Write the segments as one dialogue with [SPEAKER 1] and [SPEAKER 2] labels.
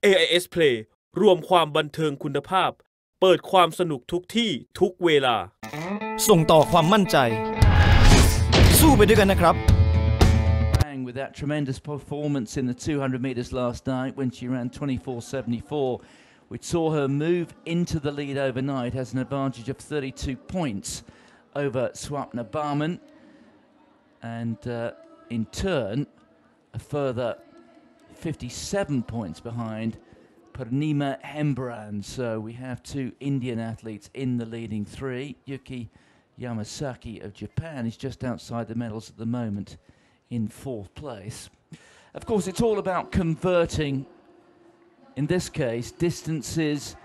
[SPEAKER 1] AIS Play รวมความบันเทิงคุณภาพเปิดความสนุกทุกที่ทุกเวลา
[SPEAKER 2] ส่งต่อความมั่นใจสู้ไปด้วยกันนะครับ
[SPEAKER 3] With that tremendous performance in the 200 meters last night when she ran 24.74, we saw her move into the lead overnight, has an advantage of 32 points over Swapna Barman, and in turn a further 57 points behind Purnima Hembran. So we have two Indian athletes in the leading three. Yuki Yamasaki of Japan is just outside the medals at the moment in fourth place. Of course, it's all about converting, in this case, distances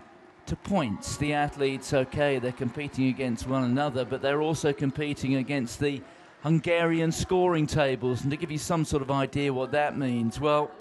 [SPEAKER 3] to points. The athletes, okay, they're competing against one another, but they're also competing against the Hungarian scoring tables. And to give you some sort of idea what that means, well,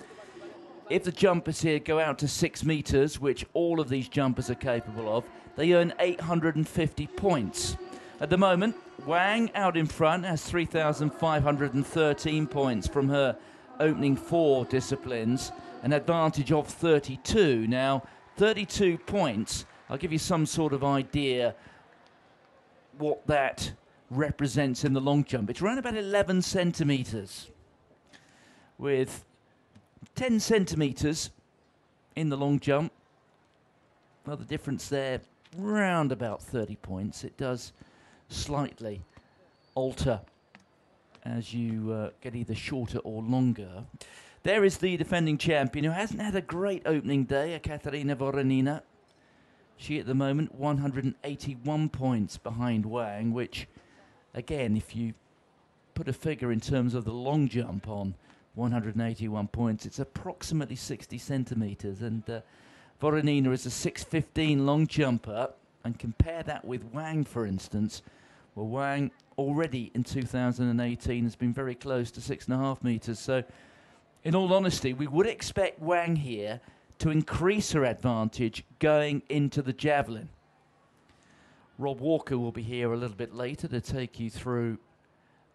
[SPEAKER 3] if the jumpers here go out to 6 meters, which all of these jumpers are capable of, they earn 850 points. At the moment, Wang out in front has 3,513 points from her opening 4 disciplines, an advantage of 32. Now, 32 points, I'll give you some sort of idea what that represents in the long jump. It's around about 11 centimetres, with 10 centimetres in the long jump. Well, the difference there, round about 30 points. It does slightly alter as you get either shorter or longer. There is the defending champion who hasn't had a great opening day, Katerina Voronina. She at the moment 181 points behind Wang, which again, if you put a figure in terms of the long jump on 181 points, it's approximately 60 centimetres, and Voronina is a 6'15" long jumper, and compare that with Wang, for instance. Well, Wang already in 2018 has been very close to 6.5 metres. So, in all honesty, we would expect Wang here to increase her advantage going into the javelin. Rob Walker will be here a little bit later to take you through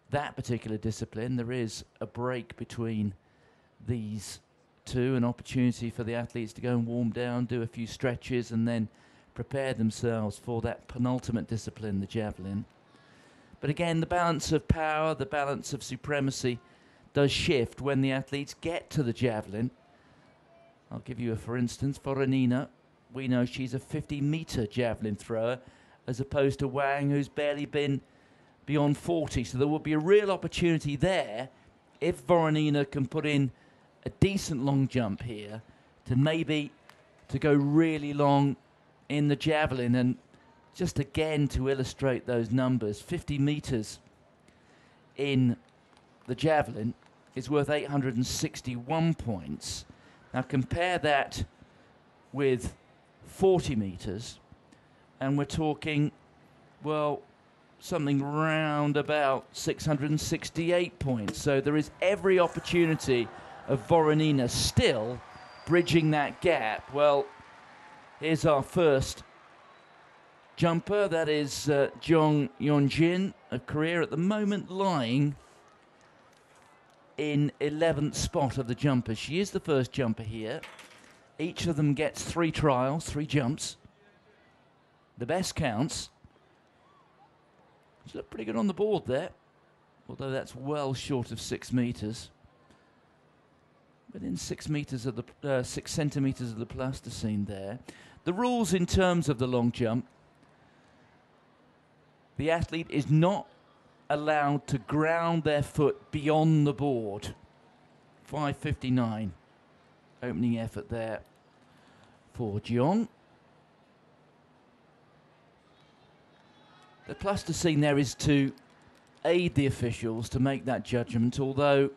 [SPEAKER 3] that particular discipline. There is a break between these two, an opportunity for the athletes to go and warm down, do a few stretches, and then prepare themselves for that penultimate discipline, the javelin. But again, the balance of power, the balance of supremacy does shift when the athletes get to the javelin. I'll give you a for instance. Voronina, we know she's a 50-metre javelin thrower, as opposed to Wang, who's barely been beyond 40. So there will be a real opportunity there if Voronina can put in a decent long jump here to maybe to go really long in the javelin. And just again to illustrate those numbers, 50 metres in the javelin is worth 861 points. Now compare that with 40 metres, and we're talking, well, something round about 668 points. So there is every opportunity of Voronina still bridging that gap. Well, here's our first jumper. That is Jong Yeonjin of Korea, at the moment lying in 11th spot of the jumpers. She is the first jumper here. Each of them gets 3 trials, 3 jumps. The best counts. She looked pretty good on the board there, although that's well short of 6 metres. Within 6 metres of the 6 centimetres of the plasticine there. The rules in terms of the long jump: the athlete is not allowed to ground their foot beyond the board. 5:59 opening effort there for Jeong. The plasticine there is to aid the officials to make that judgment, although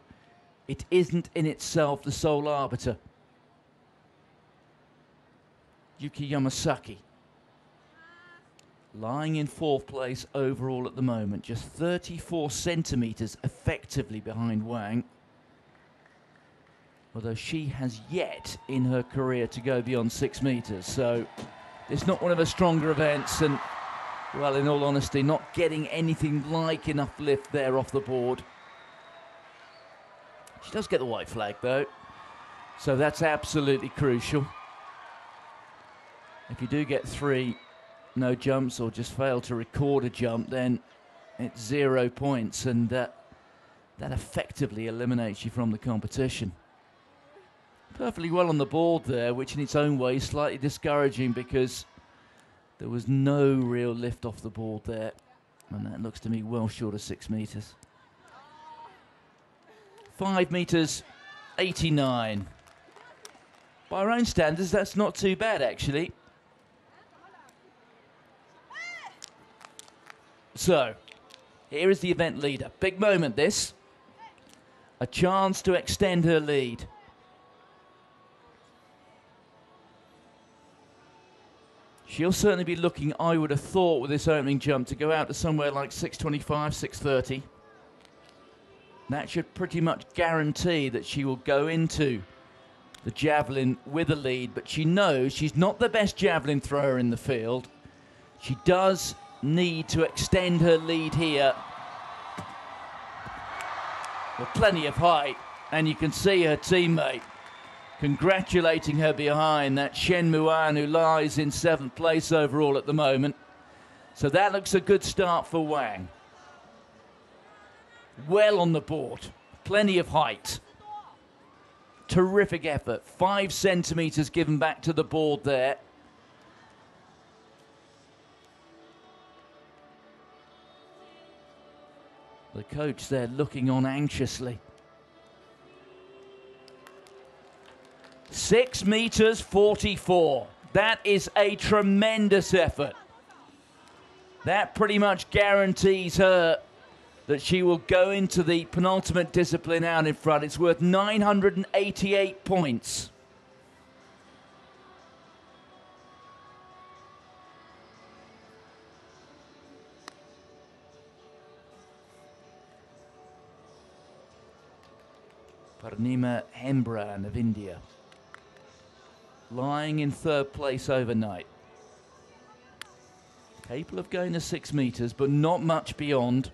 [SPEAKER 3] it isn't in itself the sole arbiter. Yuki Yamasaki lying in 4th place overall at the moment, just 34 centimetres effectively behind Wang, although she has yet in her career to go beyond 6 metres. So it's not one of her stronger events, and, well, in all honesty, not getting anything like enough lift there off the board. She does get the white flag though, so that's absolutely crucial. If you do get 3 no jumps or just fail to record a jump, then it's 0 points, and that effectively eliminates you from the competition. Perfectly well on the board there, which in its own way is slightly discouraging because there was no real lift off the board there, and that looks to me well short of 6 meters. 5 meters 89. By our own standards, that's not too bad actually. So, here is the event leader. Big moment this. A chance to extend her lead. She'll certainly be looking, I would have thought, with this opening jump to go out to somewhere like 6:25, 6:30. That should pretty much guarantee that she will go into the javelin with a lead, but she knows she's not the best javelin thrower in the field. She does need to extend her lead here with plenty of height, and you can see her teammate congratulating her behind, that Shen Muan, who lies in 7th place overall at the moment. So that looks a good start for Wang. Well on the board, plenty of height. Terrific effort, 5 centimeters given back to the board there. The coach there looking on anxiously. 6 meters 44. That is a tremendous effort. That pretty much guarantees her that she will go into the penultimate discipline out in front. It's worth 988 points. Purnima Hembran of India, lying in 3rd place overnight. Capable of going to 6 meters, but not much beyond.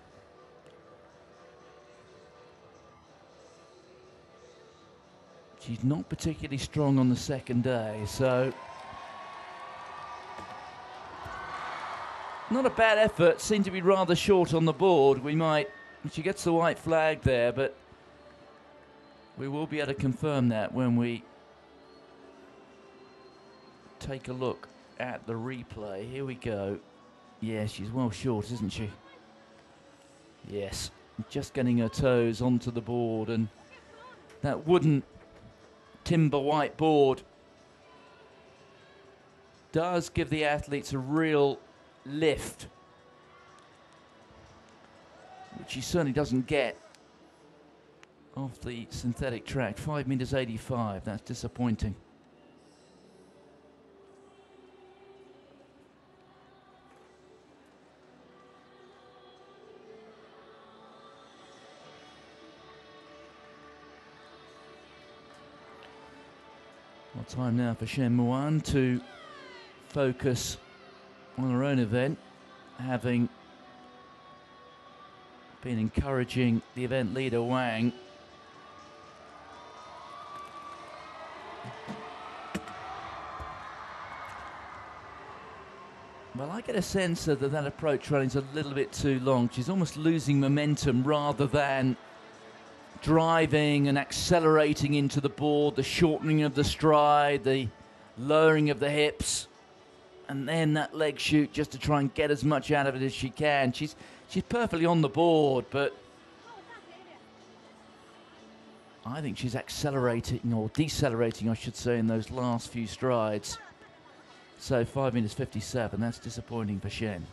[SPEAKER 3] She's not particularly strong on the 2nd day, so not a bad effort. Seemed to be rather short on the board. She gets the white flag there, but we will be able to confirm that when we take a look at the replay. Here we go. Yeah, she's well short, isn't she? Yes, just getting her toes onto the board, and that wooden timber white board does give the athletes a real lift, which she certainly doesn't get off the synthetic track. 5 meters 85, that's disappointing. Well, time now for Shen Muan to focus on her own event, having been encouraging the event leader Wang. Well, I get a sense that approach run is a little bit too long. She's almost losing momentum rather than driving and accelerating into the board, the shortening of the stride, the lowering of the hips, and then that leg shoot just to try and get as much out of it as she can. She's perfectly on the board, but I think she's accelerating, or decelerating, I should say, in those last few strides. So 5 meters 57, that's disappointing for Shen.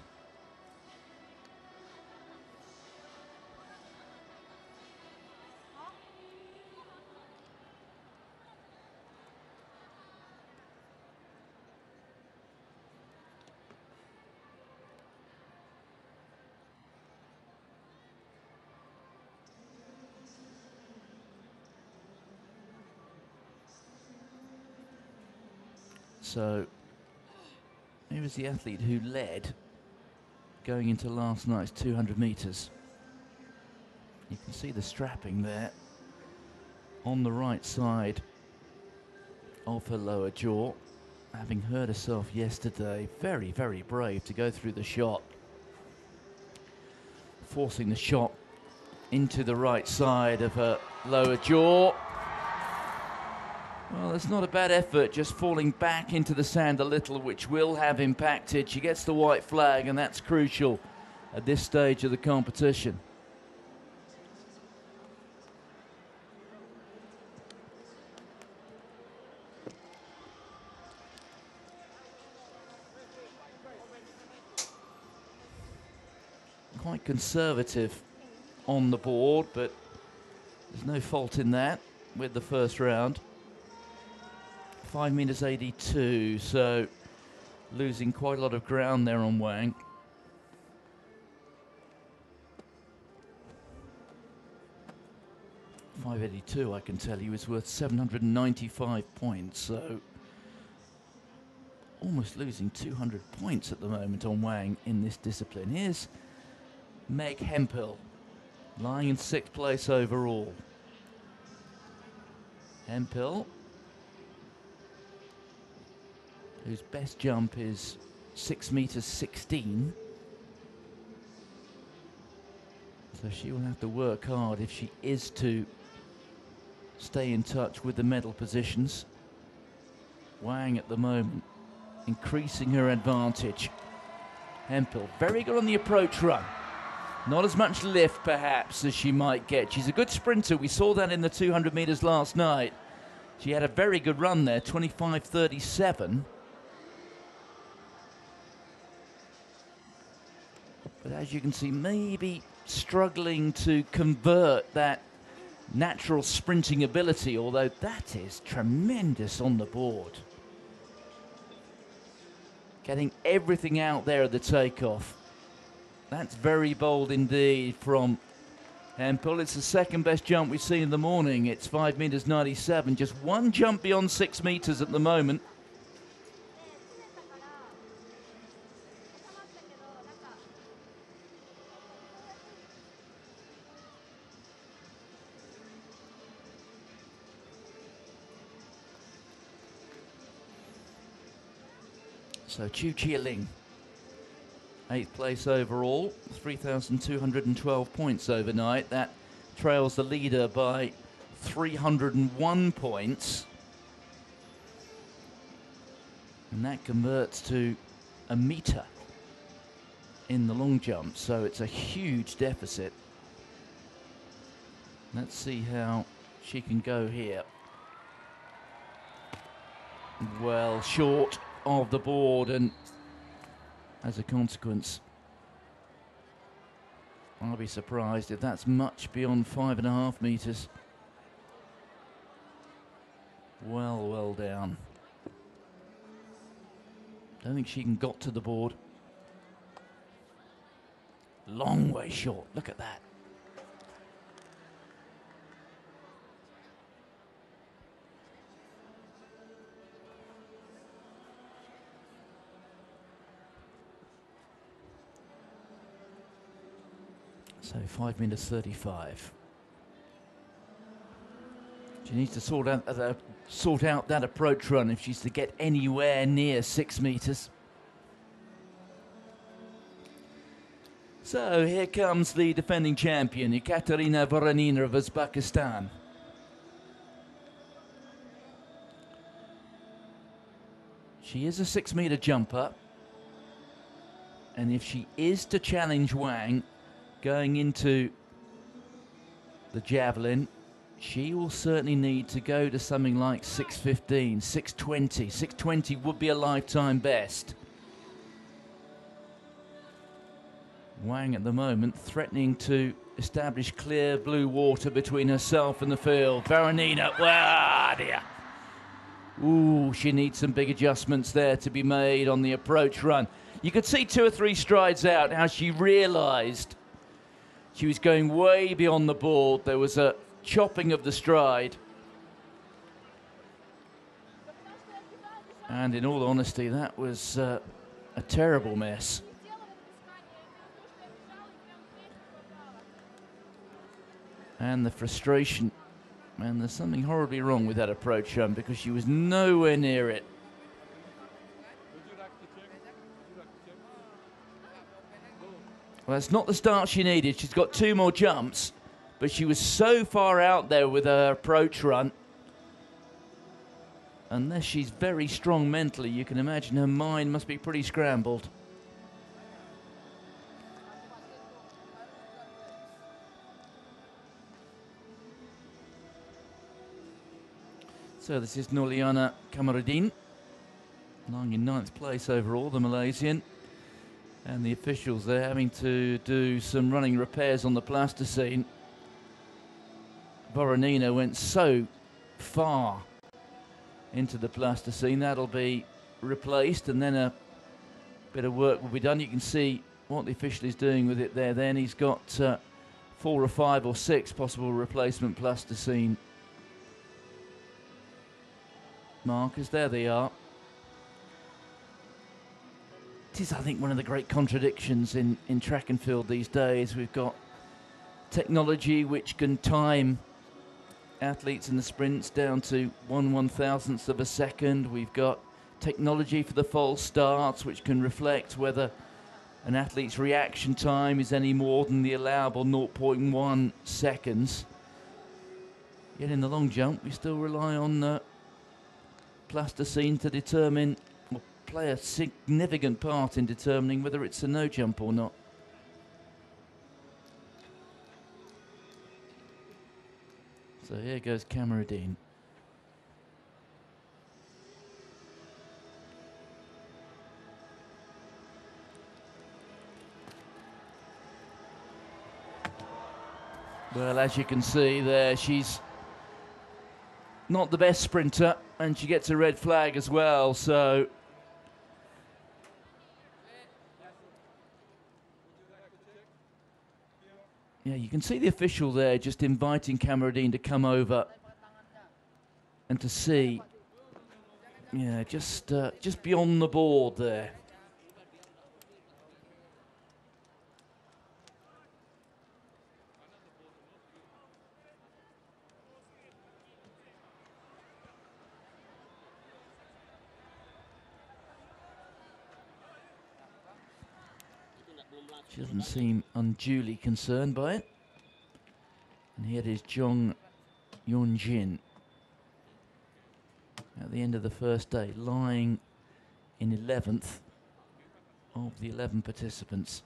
[SPEAKER 3] So here is the athlete who led going into last night's 200 meters. You can see the strapping there on the right side of her lower jaw. having hurt herself yesterday, very, very brave to go through the shot. Forcing the shot into the right side of her lower jaw. Well, it's not a bad effort, just falling back into the sand a little, which will have impacted. She gets the white flag, and that's crucial at this stage of the competition. Quite conservative on the board, but there's no fault in that with the first round. 5 meters 82, so losing quite a lot of ground there on Wang. .582, I can tell you, is worth 795 points, so almost losing 200 points at the moment on Wang in this discipline. Here's Meg Hemphill, lying in 6th place overall. Hemphill, whose best jump is 6 meters 16. So she will have to work hard if she is to stay in touch with the medal positions. Wang at the moment increasing her advantage. Hemphill very good on the approach run. Not as much lift perhaps as she might get. She's a good sprinter. We saw that in the 200 meters last night. She had a very good run there, 25.37. But as you can see, maybe struggling to convert that natural sprinting ability, although that is tremendous on the board. Getting everything out there at the takeoff. That's very bold indeed from Hemphill. It's the second best jump we've seen in the morning. It's 5 meters 97, just one jump beyond 6 meters at the moment. So Chu Chia-Ling, 8th place overall, 3,212 points overnight. That trails the leader by 301 points. And that converts to a meter in the long jump, so it's a huge deficit. Let's see how she can go here. Well, short of the board, and as a consequence, I'll be surprised if that's much beyond 5.5 meters. Well down. Don't think she can got to the board. Long way short, look at that. So 5 meters 35. She needs to sort out that approach run if she's to get anywhere near 6 meters. So here comes the defending champion, Ekaterina Voronina of Uzbekistan. She is a 6 meter jumper, and if she is to challenge Wang going into the javelin, she will certainly need to go to something like 6:15, 6:20. 6:20 would be a lifetime best. Wang at the moment threatening to establish clear blue water between herself and the field. Voronina, well, dear. Ooh, she needs some big adjustments there to be made on the approach run. You could see 2 or 3 strides out how she realized she was going way beyond the board. There was a chopping of the stride. And in all honesty, that was a terrible mess. And the frustration. And there's something horribly wrong with that approach run because she was nowhere near it. Well, that's not the start she needed. She's got 2 more jumps, but she was so far out there with her approach run. Unless she's very strong mentally, you can imagine her mind must be pretty scrambled. So this is Nurliana Kamaruddin, lying in 9th place overall, the Malaysian. And the officials, they're having to do some running repairs on the plasticine. Boronino went so far into the plasticine, that'll be replaced, and then a bit of work will be done. You can see what the official is doing with it there. Then he's got 4 or 5 or 6 possible replacement plasticine markers. There they are. It is, I think, one of the great contradictions in track and field these days. We've got technology which can time athletes in the sprints down to 1/1000th of a second. We've got technology for the false starts which can reflect whether an athlete's reaction time is any more than the allowable 0.1 seconds. Yet in the long jump we still rely on plasticine to determine, or play a significant part in determining whether it's a no jump or not. So here goes Kamaruddin. Well, as you can see there, she's not the best sprinter, and she gets a red flag as well, so yeah, you can see the official there just inviting Kamaruddin to come over and to see, yeah, just beyond the board there. She doesn't seem unduly concerned by it. And here is Jong Yeonjin at the end of the first day, lying in 11th of the 11 participants.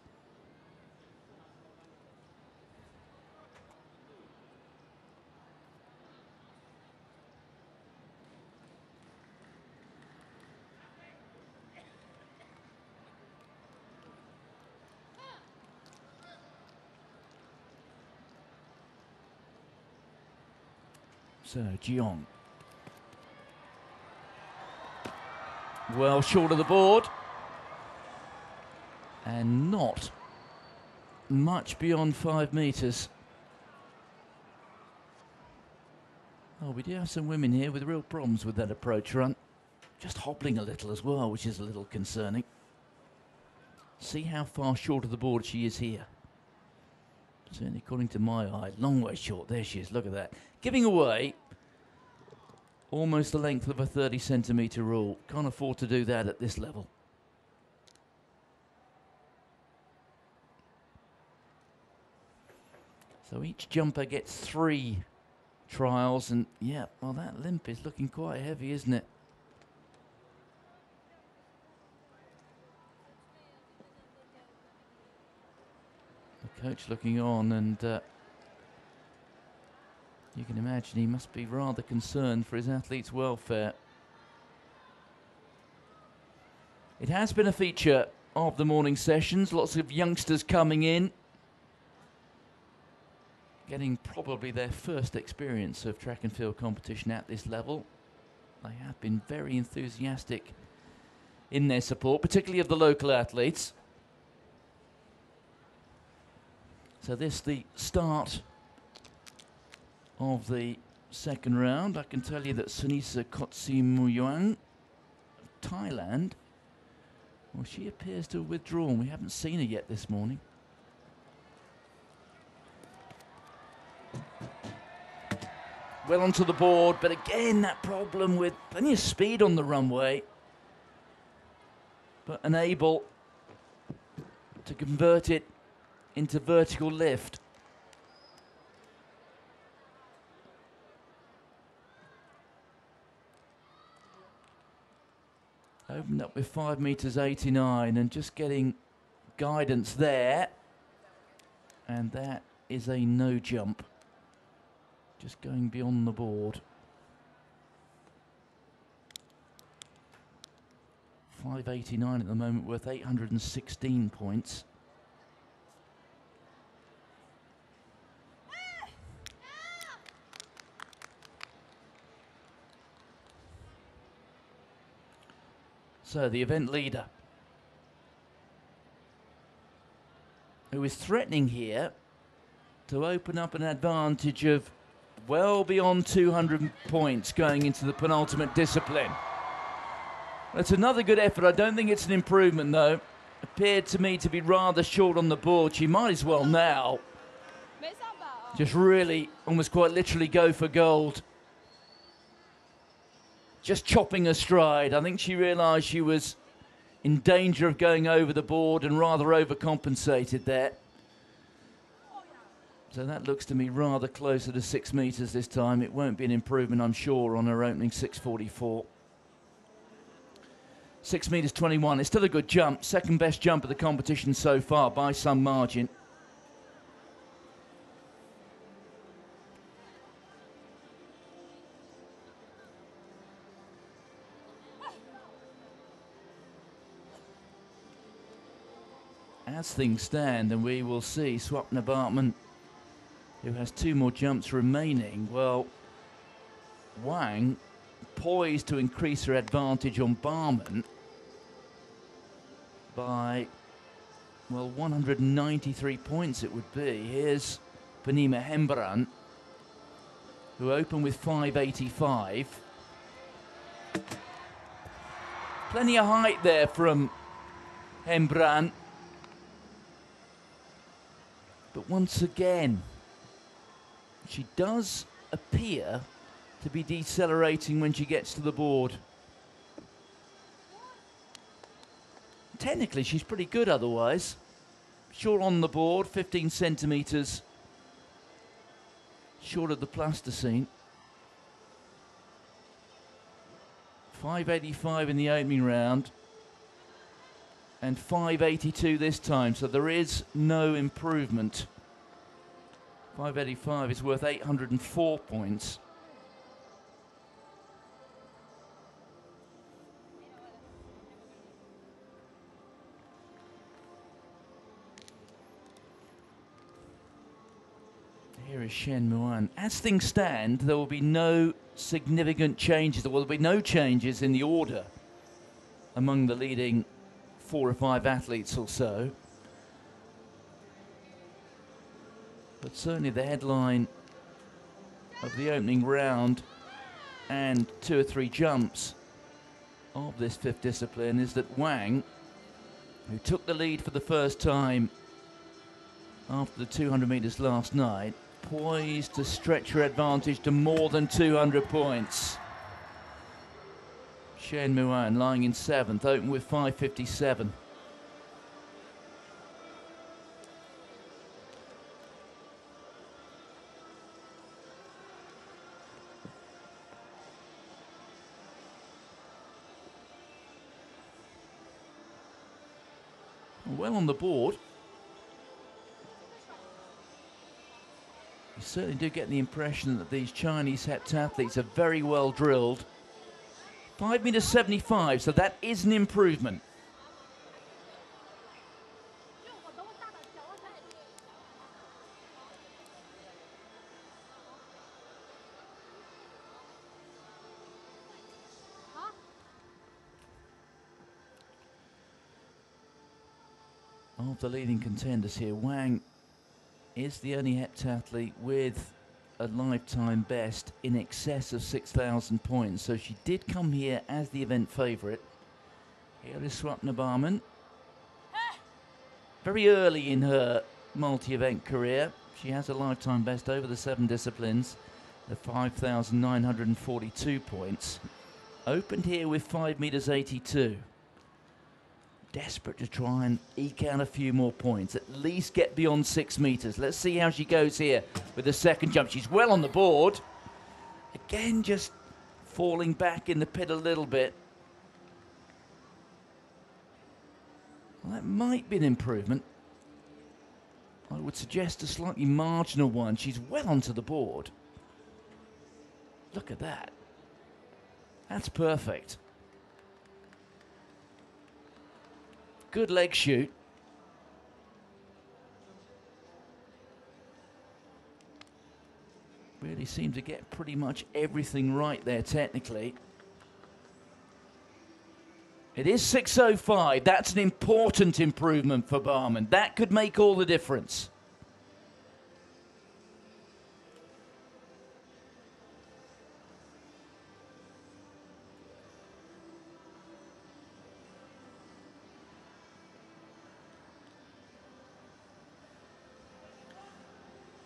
[SPEAKER 3] So, Jeong. Well short of the board. And not much beyond 5 metres. Oh, we do have some women here with real problems with that approach run. Just hobbling a little as well, which is a little concerning. See how far short of the board she is here. Certainly, according to my eye, long way short. There she is, look at that. Giving away almost the length of a 30-centimetre rule. Can't afford to do that at this level. So each jumper gets 3 trials, and yeah, well, that limp is looking quite heavy, isn't it? Coach looking on, and you can imagine he must be rather concerned for his athletes' welfare. It has been a feature of the morning sessions, lots of youngsters coming in, getting probably their first experience of track and field competition at this level. They have been very enthusiastic in their support, particularly of the local athletes. So this the start of the second round. I can tell you that Sunisa Kotsimuyang of Thailand, well, she appears to have withdrawn. We haven't seen her yet this morning. Well onto the board, but again that problem with plenty of speed on the runway, but unable to convert it into vertical lift. Opened up with 5 meters 89 and just getting guidance there. And that is a no jump. Just going beyond the board. 589 at the moment, worth 816 points. So the event leader, who is threatening here to open up an advantage of well beyond 200 points going into the penultimate discipline. That's another good effort. I don't think it's an improvement, though. Appeared to me to be rather short on the board. She might as well now just really, almost quite literally, go for gold. Just chopping her stride. I think she realised she was in danger of going over the board and rather overcompensated there. So that looks to me rather closer to 6 meters this time. It won't be an improvement, I'm sure, on her opening 644. 6 meters 21. It's still a good jump. Second best jump of the competition so far by some margin. As things stand, and we will see Swapna Bartman, who has 2 more jumps remaining. Well, Wang poised to increase her advantage on Barman by, well, 193 points it would be. Here's Panima Hembran, who opened with 585. Plenty of height there from Hembran. But once again, she does appear to be decelerating when she gets to the board. Technically, she's pretty good otherwise. Short on the board, 15 centimetres short of the plasticine. 585 in the opening round and 582 this time, so there is no improvement. 585 is worth 804 points. Here is Shen Muan. As things stand, there will be no significant changes. There will be no changes in the order among the leading 4 or 5 athletes or so. But certainly the headline of the opening round and 2 or 3 jumps of this 5th discipline is that Wang, who took the lead for the first time after the 200 meters last night, poised to stretch her advantage to more than 200 points. Shen Muan lying in 7th, open with 557. Well on the board. You certainly do get the impression that these Chinese heptathletes are very well drilled. 5 meters 75, so that is an improvement. Of the leading contenders here, Wang is the only heptathlete with a lifetime best in excess of 6,000 points. So she did come here as the event favourite. Here is Swapna Barman. Very early in her multi-event career. She has a lifetime best over the 7 disciplines, the 5,942 points. Opened here with 5 meters 82. desperate to try and eke out a few more points, at least get beyond 6 meters. Let's see how she goes here with the second jump. She's well on the board. Again, just falling back in the pit a little bit. Well, that might be an improvement. I would suggest a slightly marginal one. She's well onto the board. Look at that. That's perfect. Good leg shoot. Really seemed to get pretty much everything right there technically. It is 6:05. That's an important improvement for Barman. That could make all the difference.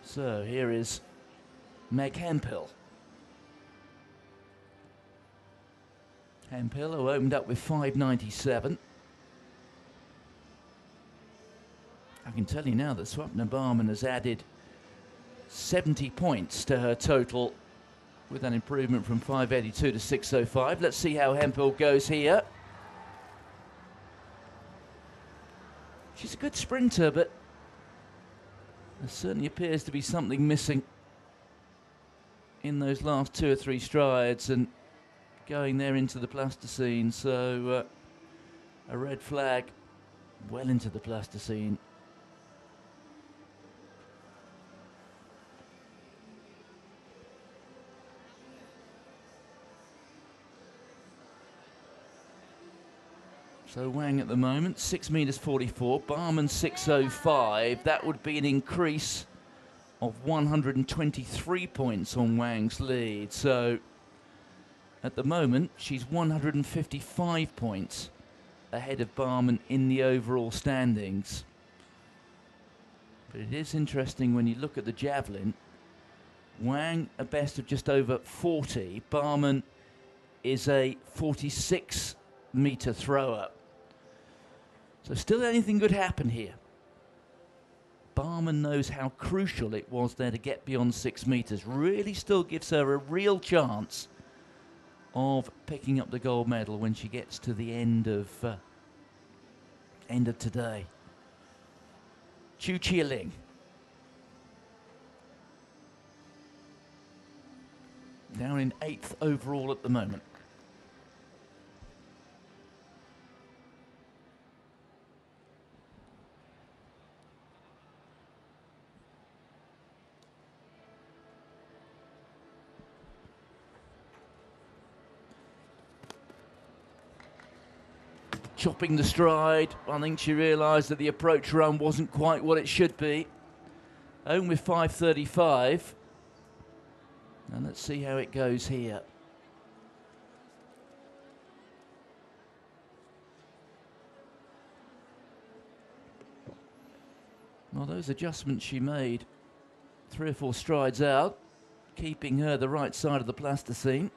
[SPEAKER 3] So here is Meg Hemphill. Hemphill, who opened up with 5.97. I can tell you now that Swapna Barman has added 70 points to her total with an improvement from 5.82 to 6.05. Let's see how Hemphill goes here. She's a good sprinter, but there certainly appears to be something missing in those last 2 or 3 strides and going there into the plasticine. So a red flag well into the plasticine. So Wang at the moment, 6 meters 44, Barman 6.05. That would be an increase of 123 points on Wang's lead. So at the moment, she's 155 points ahead of Barman in the overall standings. But it is interesting when you look at the javelin. Wang a best of just over 40. Barman is a 46 meter thrower. So still anything could happen here. Barman knows how crucial it was there to get beyond 6 meters. Really still gives her a real chance of picking up the gold medal when she gets to the end of today. Chu Chia-Ling. Down in 8th overall at the moment. Chopping the stride. I think she realised that the approach run wasn't quite what it should be. Home with 5.35. And let's see how it goes here. Well, those adjustments she made 3 or 4 strides out, keeping her the right side of the plasticine.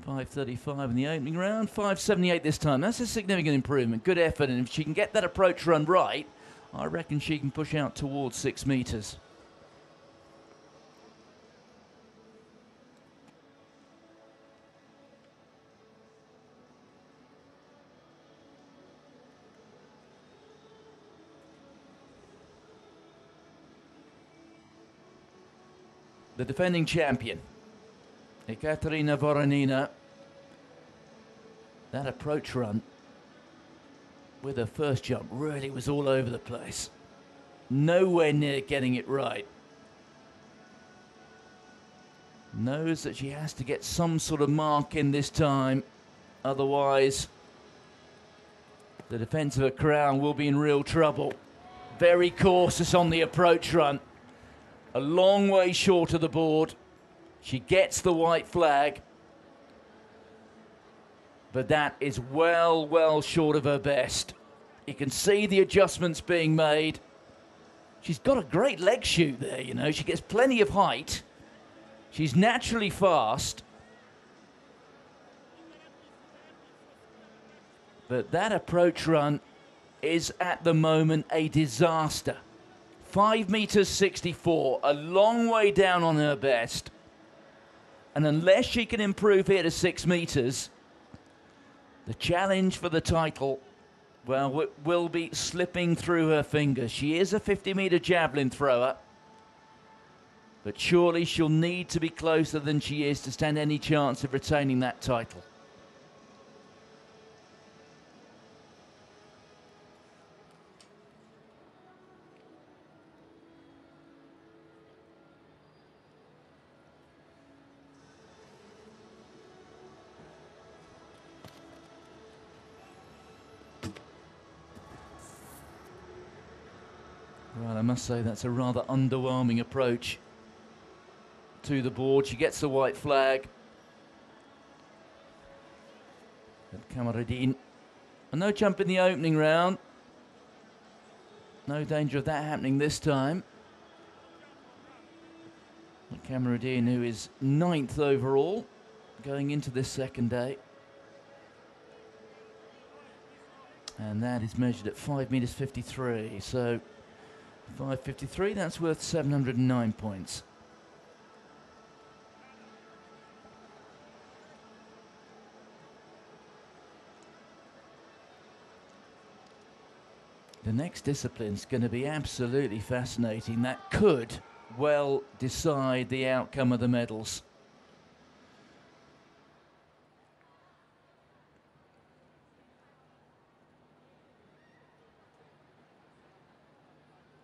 [SPEAKER 3] 5.35 in the opening round, 5.78 this time. That's a significant improvement. Good effort, and if she can get that approach run right, I reckon she can push out towards 6 meters. The defending champion, Ekaterina Voronina. That approach run with her first jump really was all over the place. Nowhere near getting it right. Knows that she has to get some sort of mark in this time. Otherwise, the defense of her crown will be in real trouble. Very cautious on the approach run. A long way short of the board. She gets the white flag, but that is well short of her best. You can see the adjustments being made. She's got a great leg shoot there, you know. She gets plenty of height. She's naturally fast. But that approach run is at the moment a disaster. 5 meters 64, a long way down on her best. And unless she can improve here to 6 meters, the challenge for the title, well, will be slipping through her fingers. She is a 50-meter javelin thrower, but surely she'll need to be closer than she is to stand any chance of retaining that title. Well, I must say that's a rather underwhelming approach to the board. She gets the white flag. Kamaruddin. And no jump in the opening round. No danger of that happening this time. Kamaruddin, who is 9th overall, going into this second day. And that is measured at 5 meters 53. So 553, that's worth 709 points. The next discipline is going to be absolutely fascinating. That could well decide the outcome of the medals.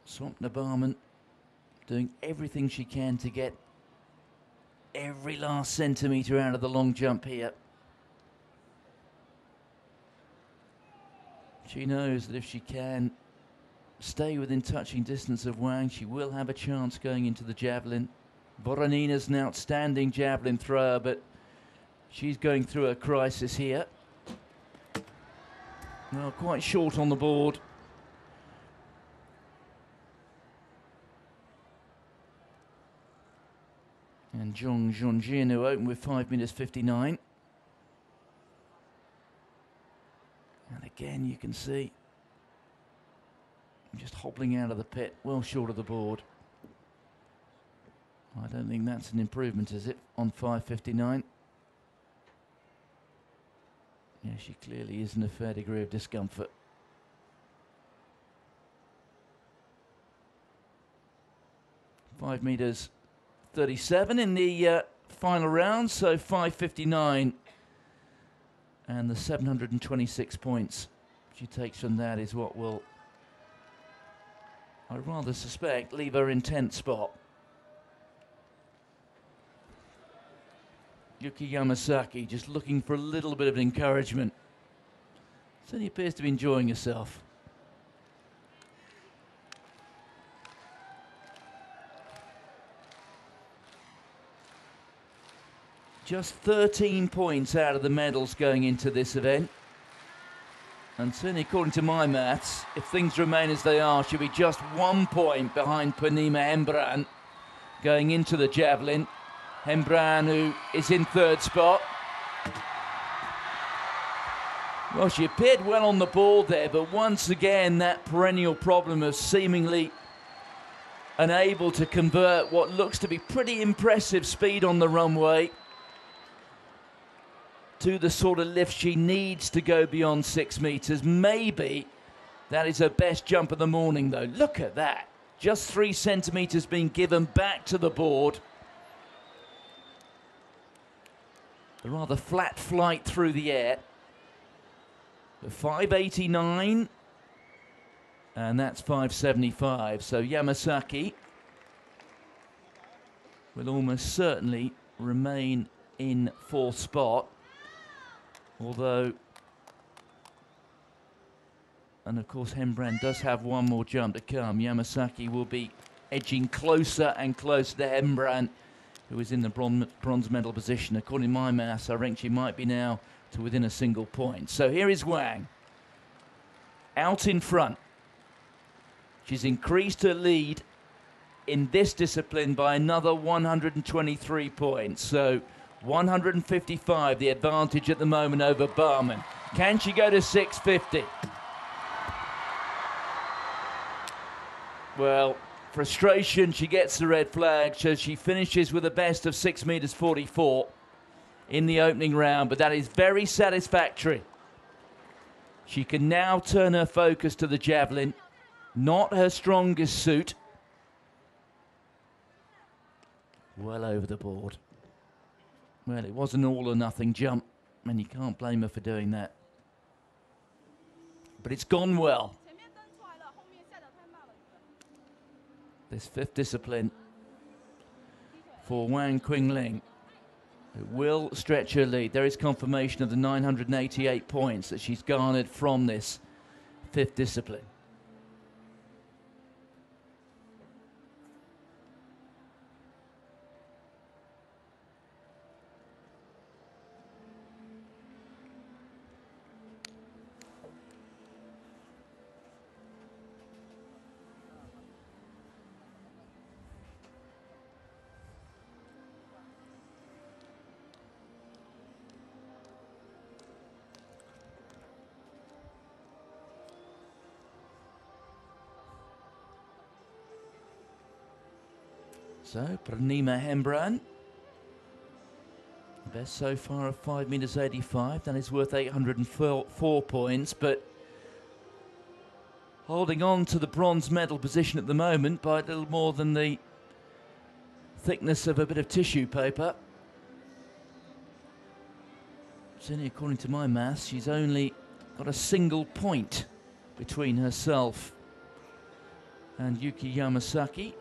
[SPEAKER 3] Swapna Barman doing everything she can to get every last centimetre out of the long jump here. She knows that if she can stay within touching distance of Wang, she will have a chance going into the javelin. Boronina's an outstanding javelin thrower, but she's going through a crisis here. Well, quite short on the board. And Zhong Zhongjin, who opened with 5 meters 59. And again, you can see just hobbling out of the pit, well short of the board. I don't think that's an improvement, is it, on 5.59? Yeah, she clearly is in a fair degree of discomfort. Five meters 37 in the final round, so 5.59. And the 726 points she takes from that is what will, I rather suspect, leave her in 10th spot. Yuki Yamasaki just looking for a little bit of encouragement. Certainly appears to be enjoying herself. Just 13 points out of the medals going into this event. And certainly according to my maths, if things remain as they are, she'll be just 1 point behind Purnima Hembran going into the javelin. Hembran, who is in 3rd spot. Well, she appeared well on the board there, but once again, that perennial problem of seemingly unable to convert what looks to be pretty impressive speed on the runway to the sort of lift she needs to go beyond 6 meters. Maybe that is her best jump of the morning, though. Look at that. Just 3 centimeters being given back to the board. A rather flat flight through the air. 5.89, and that's 5.75. So Yamasaki will almost certainly remain in 4th spot. Although, and of course Hembran does have one more jump to come. Yamasaki will be edging closer and closer to Hembran, who is in the bronze medal position. According to my maths, I think she might be now to within a single point. So here is Wang, out in front. She's increased her lead in this discipline by another 123 points. So 155, the advantage at the moment over Barman. Can she go to 650? Well, frustration, she gets the red flag, so she finishes with a best of 6 meters 44 in the opening round, but that is very satisfactory. She can now turn her focus to the javelin, not her strongest suit. Well over the board. Well, it was an all or nothing jump, and you can't blame her for doing that. But it's gone well. This fifth discipline for Wang Qingling. It will stretch her lead. There is confirmation of the 988 points that she's garnered from this fifth discipline. So, Pranima Hembran, best so far of 5 meters 85. That is worth 804 points, but holding on to the bronze medal position at the moment by a little more than the thickness of a bit of tissue paper. Certainly, according to my maths, she's only got a single point between herself and Yuki Yamasaki.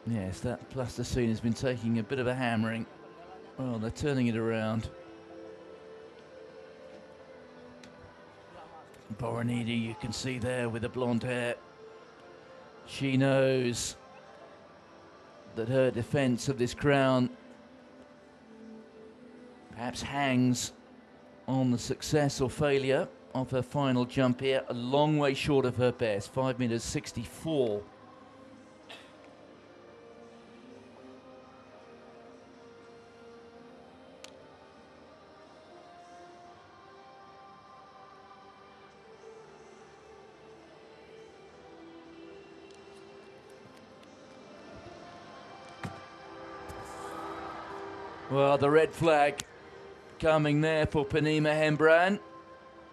[SPEAKER 3] Yes, that plasticine has been taking a bit of a hammering. Well, they're turning it around. Boronidi, you can see there with the blonde hair. She knows that her defense of this crown perhaps hangs on the success or failure of her final jump here. A long way short of her best, 5 meters 64. Well, the red flag coming there for Pranima Hembran.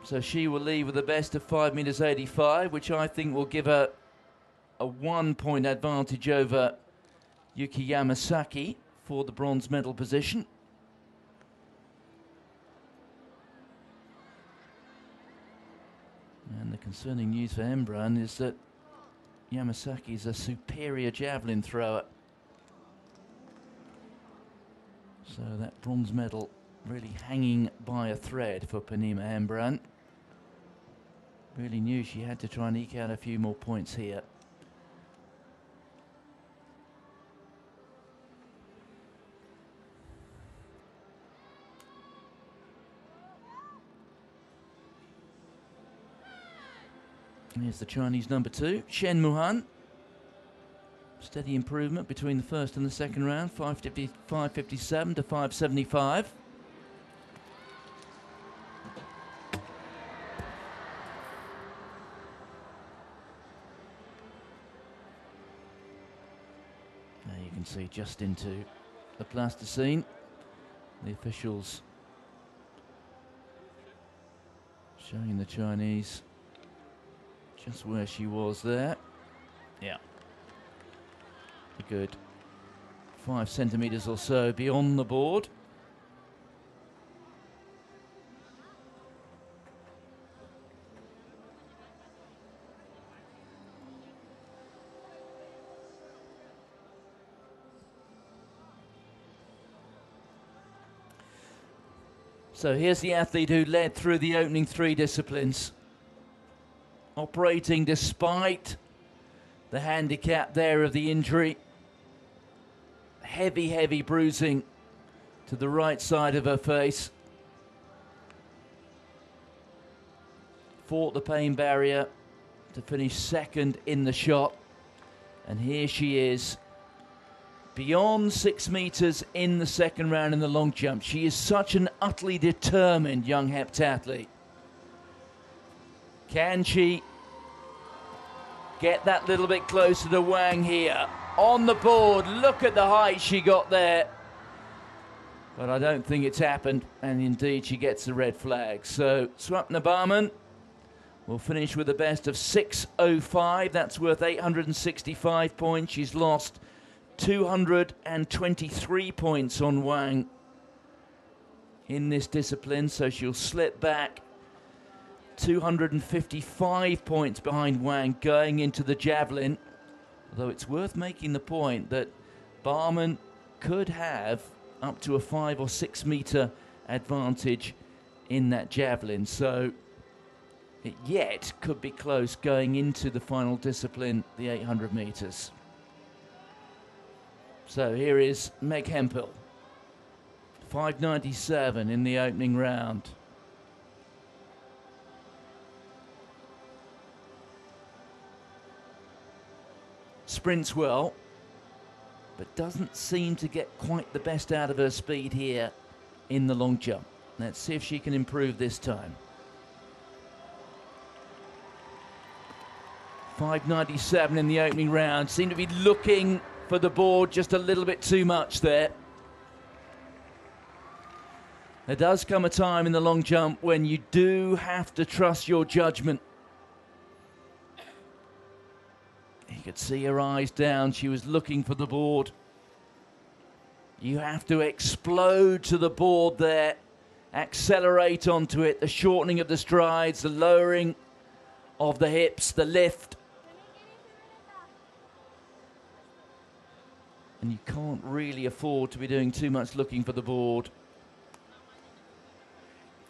[SPEAKER 3] So she will leave with the best of 5 meters 85, which I think will give her a 1 point advantage over Yuki Yamasaki for the bronze medal position. And the concerning news for Hembran is that Yamasaki is a superior javelin thrower. So that bronze medal really hanging by a thread for Pranima Hembran. Really knew she had to try and eke out a few more points here. Here's the Chinese number 2, Shen Muhan. Steady improvement between the first and the second round, 557 to 575. There you can see just into the plasticine. The officials showing the Chinese just where she was there. Yeah. A good 5 centimeters or so beyond the board. So here's the athlete who led through the opening 3 disciplines, operating despite the handicap there of the injury. heavy bruising to the right side of her face. Fought the pain barrier to finish second in the shot. And here she is, beyond 6 meters in the second round in the long jump. She is such an utterly determined young heptathlete. Can she get that little bit closer to Wang here? On the board, look at the height she got there. But I don't think it's happened, and indeed she gets the red flag. So Swapna Barman will finish with a best of 6.05. That's worth 865 points. She's lost 223 points on Wang in this discipline, so she'll slip back 255 points behind Wang going into the javelin. Although it's worth making the point that Barman could have up to a 5 or 6 meter advantage in that javelin, so it yet could be close going into the final discipline, the 800 meters. So here is Meg Hemphill, 5.97 in the opening round. Sprints well, but doesn't seem to get quite the best out of her speed here in the long jump. Let's see if she can improve this time. 5.97 in the opening round. Seem to be looking for the board just a little bit too much there. There does come a time in the long jump when you do have to trust your judgment. You could see her eyes down. She was looking for the board. You have to explode to the board there. Accelerate onto it. The shortening of the strides, the lowering of the hips, the lift. And you can't really afford to be doing too much looking for the board.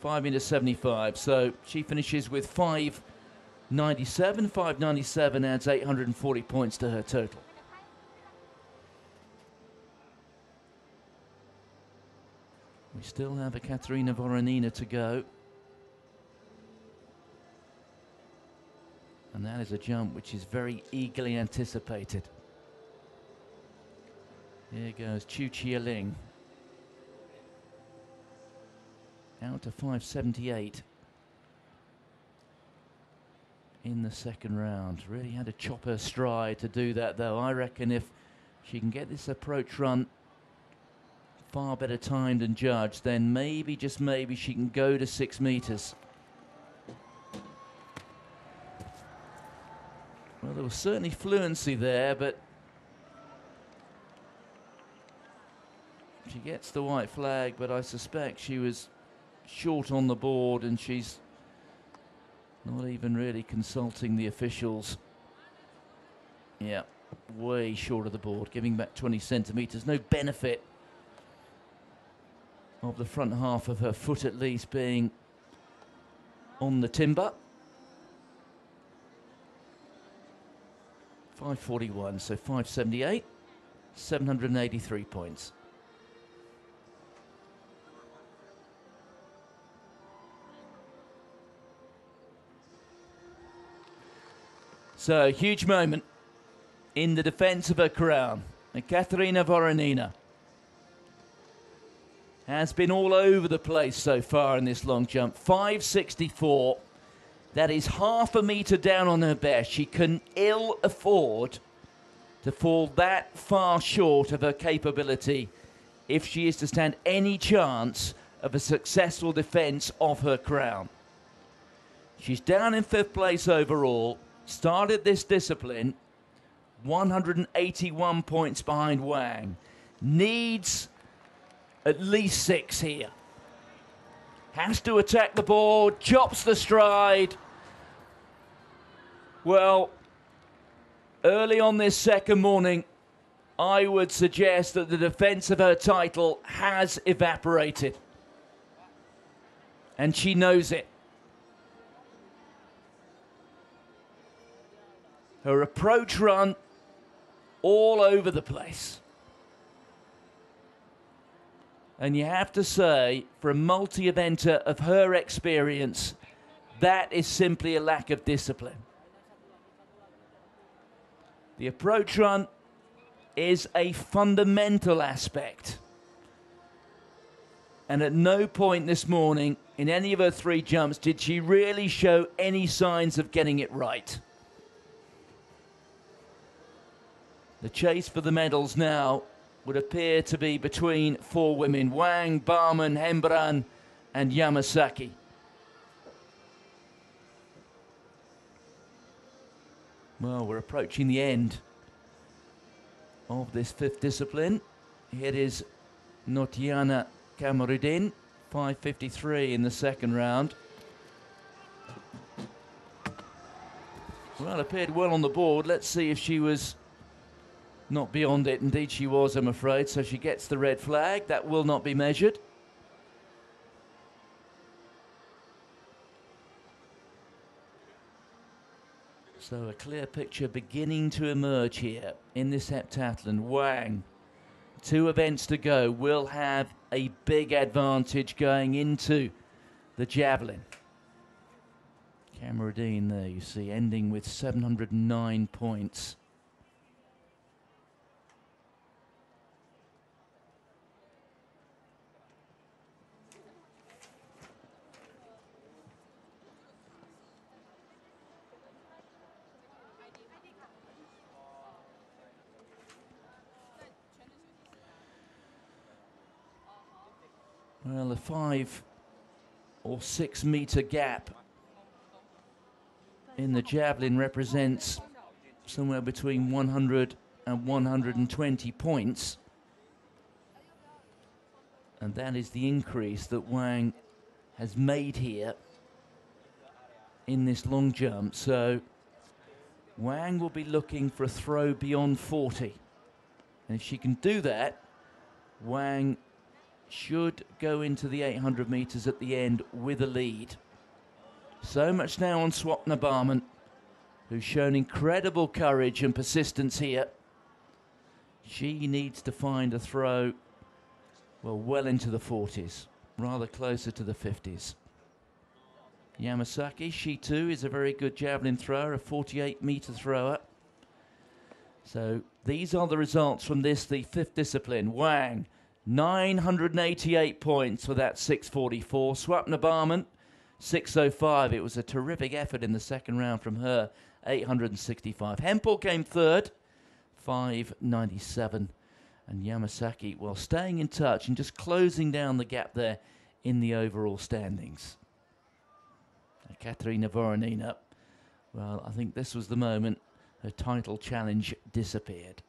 [SPEAKER 3] 5.75. So she finishes with 5.97. 5.97 adds 840 points to her total. We still have a Katerina Voronina to go. And that is a jump which is very eagerly anticipated. Here goes Chu Chia-Ling. Out to 5.78 in the second round. Really had to chop her stride to do that, though. I reckon if she can get this approach run far better timed and judged, then maybe, just maybe, she can go to 6 meters. Well, there was certainly fluency there, but she gets the white flag, but I suspect she was short on the board, and she's not even really consulting the officials. Yeah, way short of the board, giving back 20 centimeters. No benefit of the front half of her foot at least being on the timber. 5.41, so 5.78, 783 points. So, a huge moment in the defense of her crown. And Katerina Voronina has been all over the place so far in this long jump. 5.64. That is half a meter down on her best. She can ill afford to fall that far short of her capability if she is to stand any chance of a successful defense of her crown. She's down in 5th place overall. Started this discipline 181 points behind Wang. Needs at least 6 here. Has to attack the board, chops the stride. Well, early on this second morning, I would suggest that the defense of her title has evaporated. And she knows it. Her approach run all over the place. And you have to say, for a multi-eventer of her experience, that is simply a lack of discipline. The approach run is a fundamental aspect. And at no point this morning, in any of her 3 jumps, did she really show any signs of getting it right. The chase for the medals now would appear to be between 4 women: Wang, Barman, Hembran, and Yamasaki. Well, we're approaching the end of this 5th discipline. Here is Notiana Kamarudin, 5:53 in the 2nd round. Well, appeared well on the board. Let's see if she was not beyond it. Indeed she was, I'm afraid. So she gets the red flag. That will not be measured. So a clear picture beginning to emerge here in this heptathlon. Wang, 2 events to go, will have a big advantage going into the javelin. Kamarudin there, you see, ending with 709 points. Well, a 5 or 6 meter gap in the javelin represents somewhere between 100 and 120 points. And that is the increase that Wang has made here in this long jump. So Wang will be looking for a throw beyond 40. And if she can do that, Wang should go into the 800 meters at the end with a lead. So much now on Swapna Barman, who's shown incredible courage and persistence here. She needs to find a throw, well into the 40s, rather closer to the 50s. Yamasaki, she too is a very good javelin thrower, a 48-meter thrower. So these are the results from this, the 5th discipline. Wang, 988 points for that 6:44. Swapna Barman, 6:05. It was a terrific effort in the 2nd round from her, 865. Hempel came 3rd, 597. And Yamasaki, well, staying in touch and just closing down the gap there in the overall standings. Katerina Voronina, well, I think this was the moment her title challenge disappeared.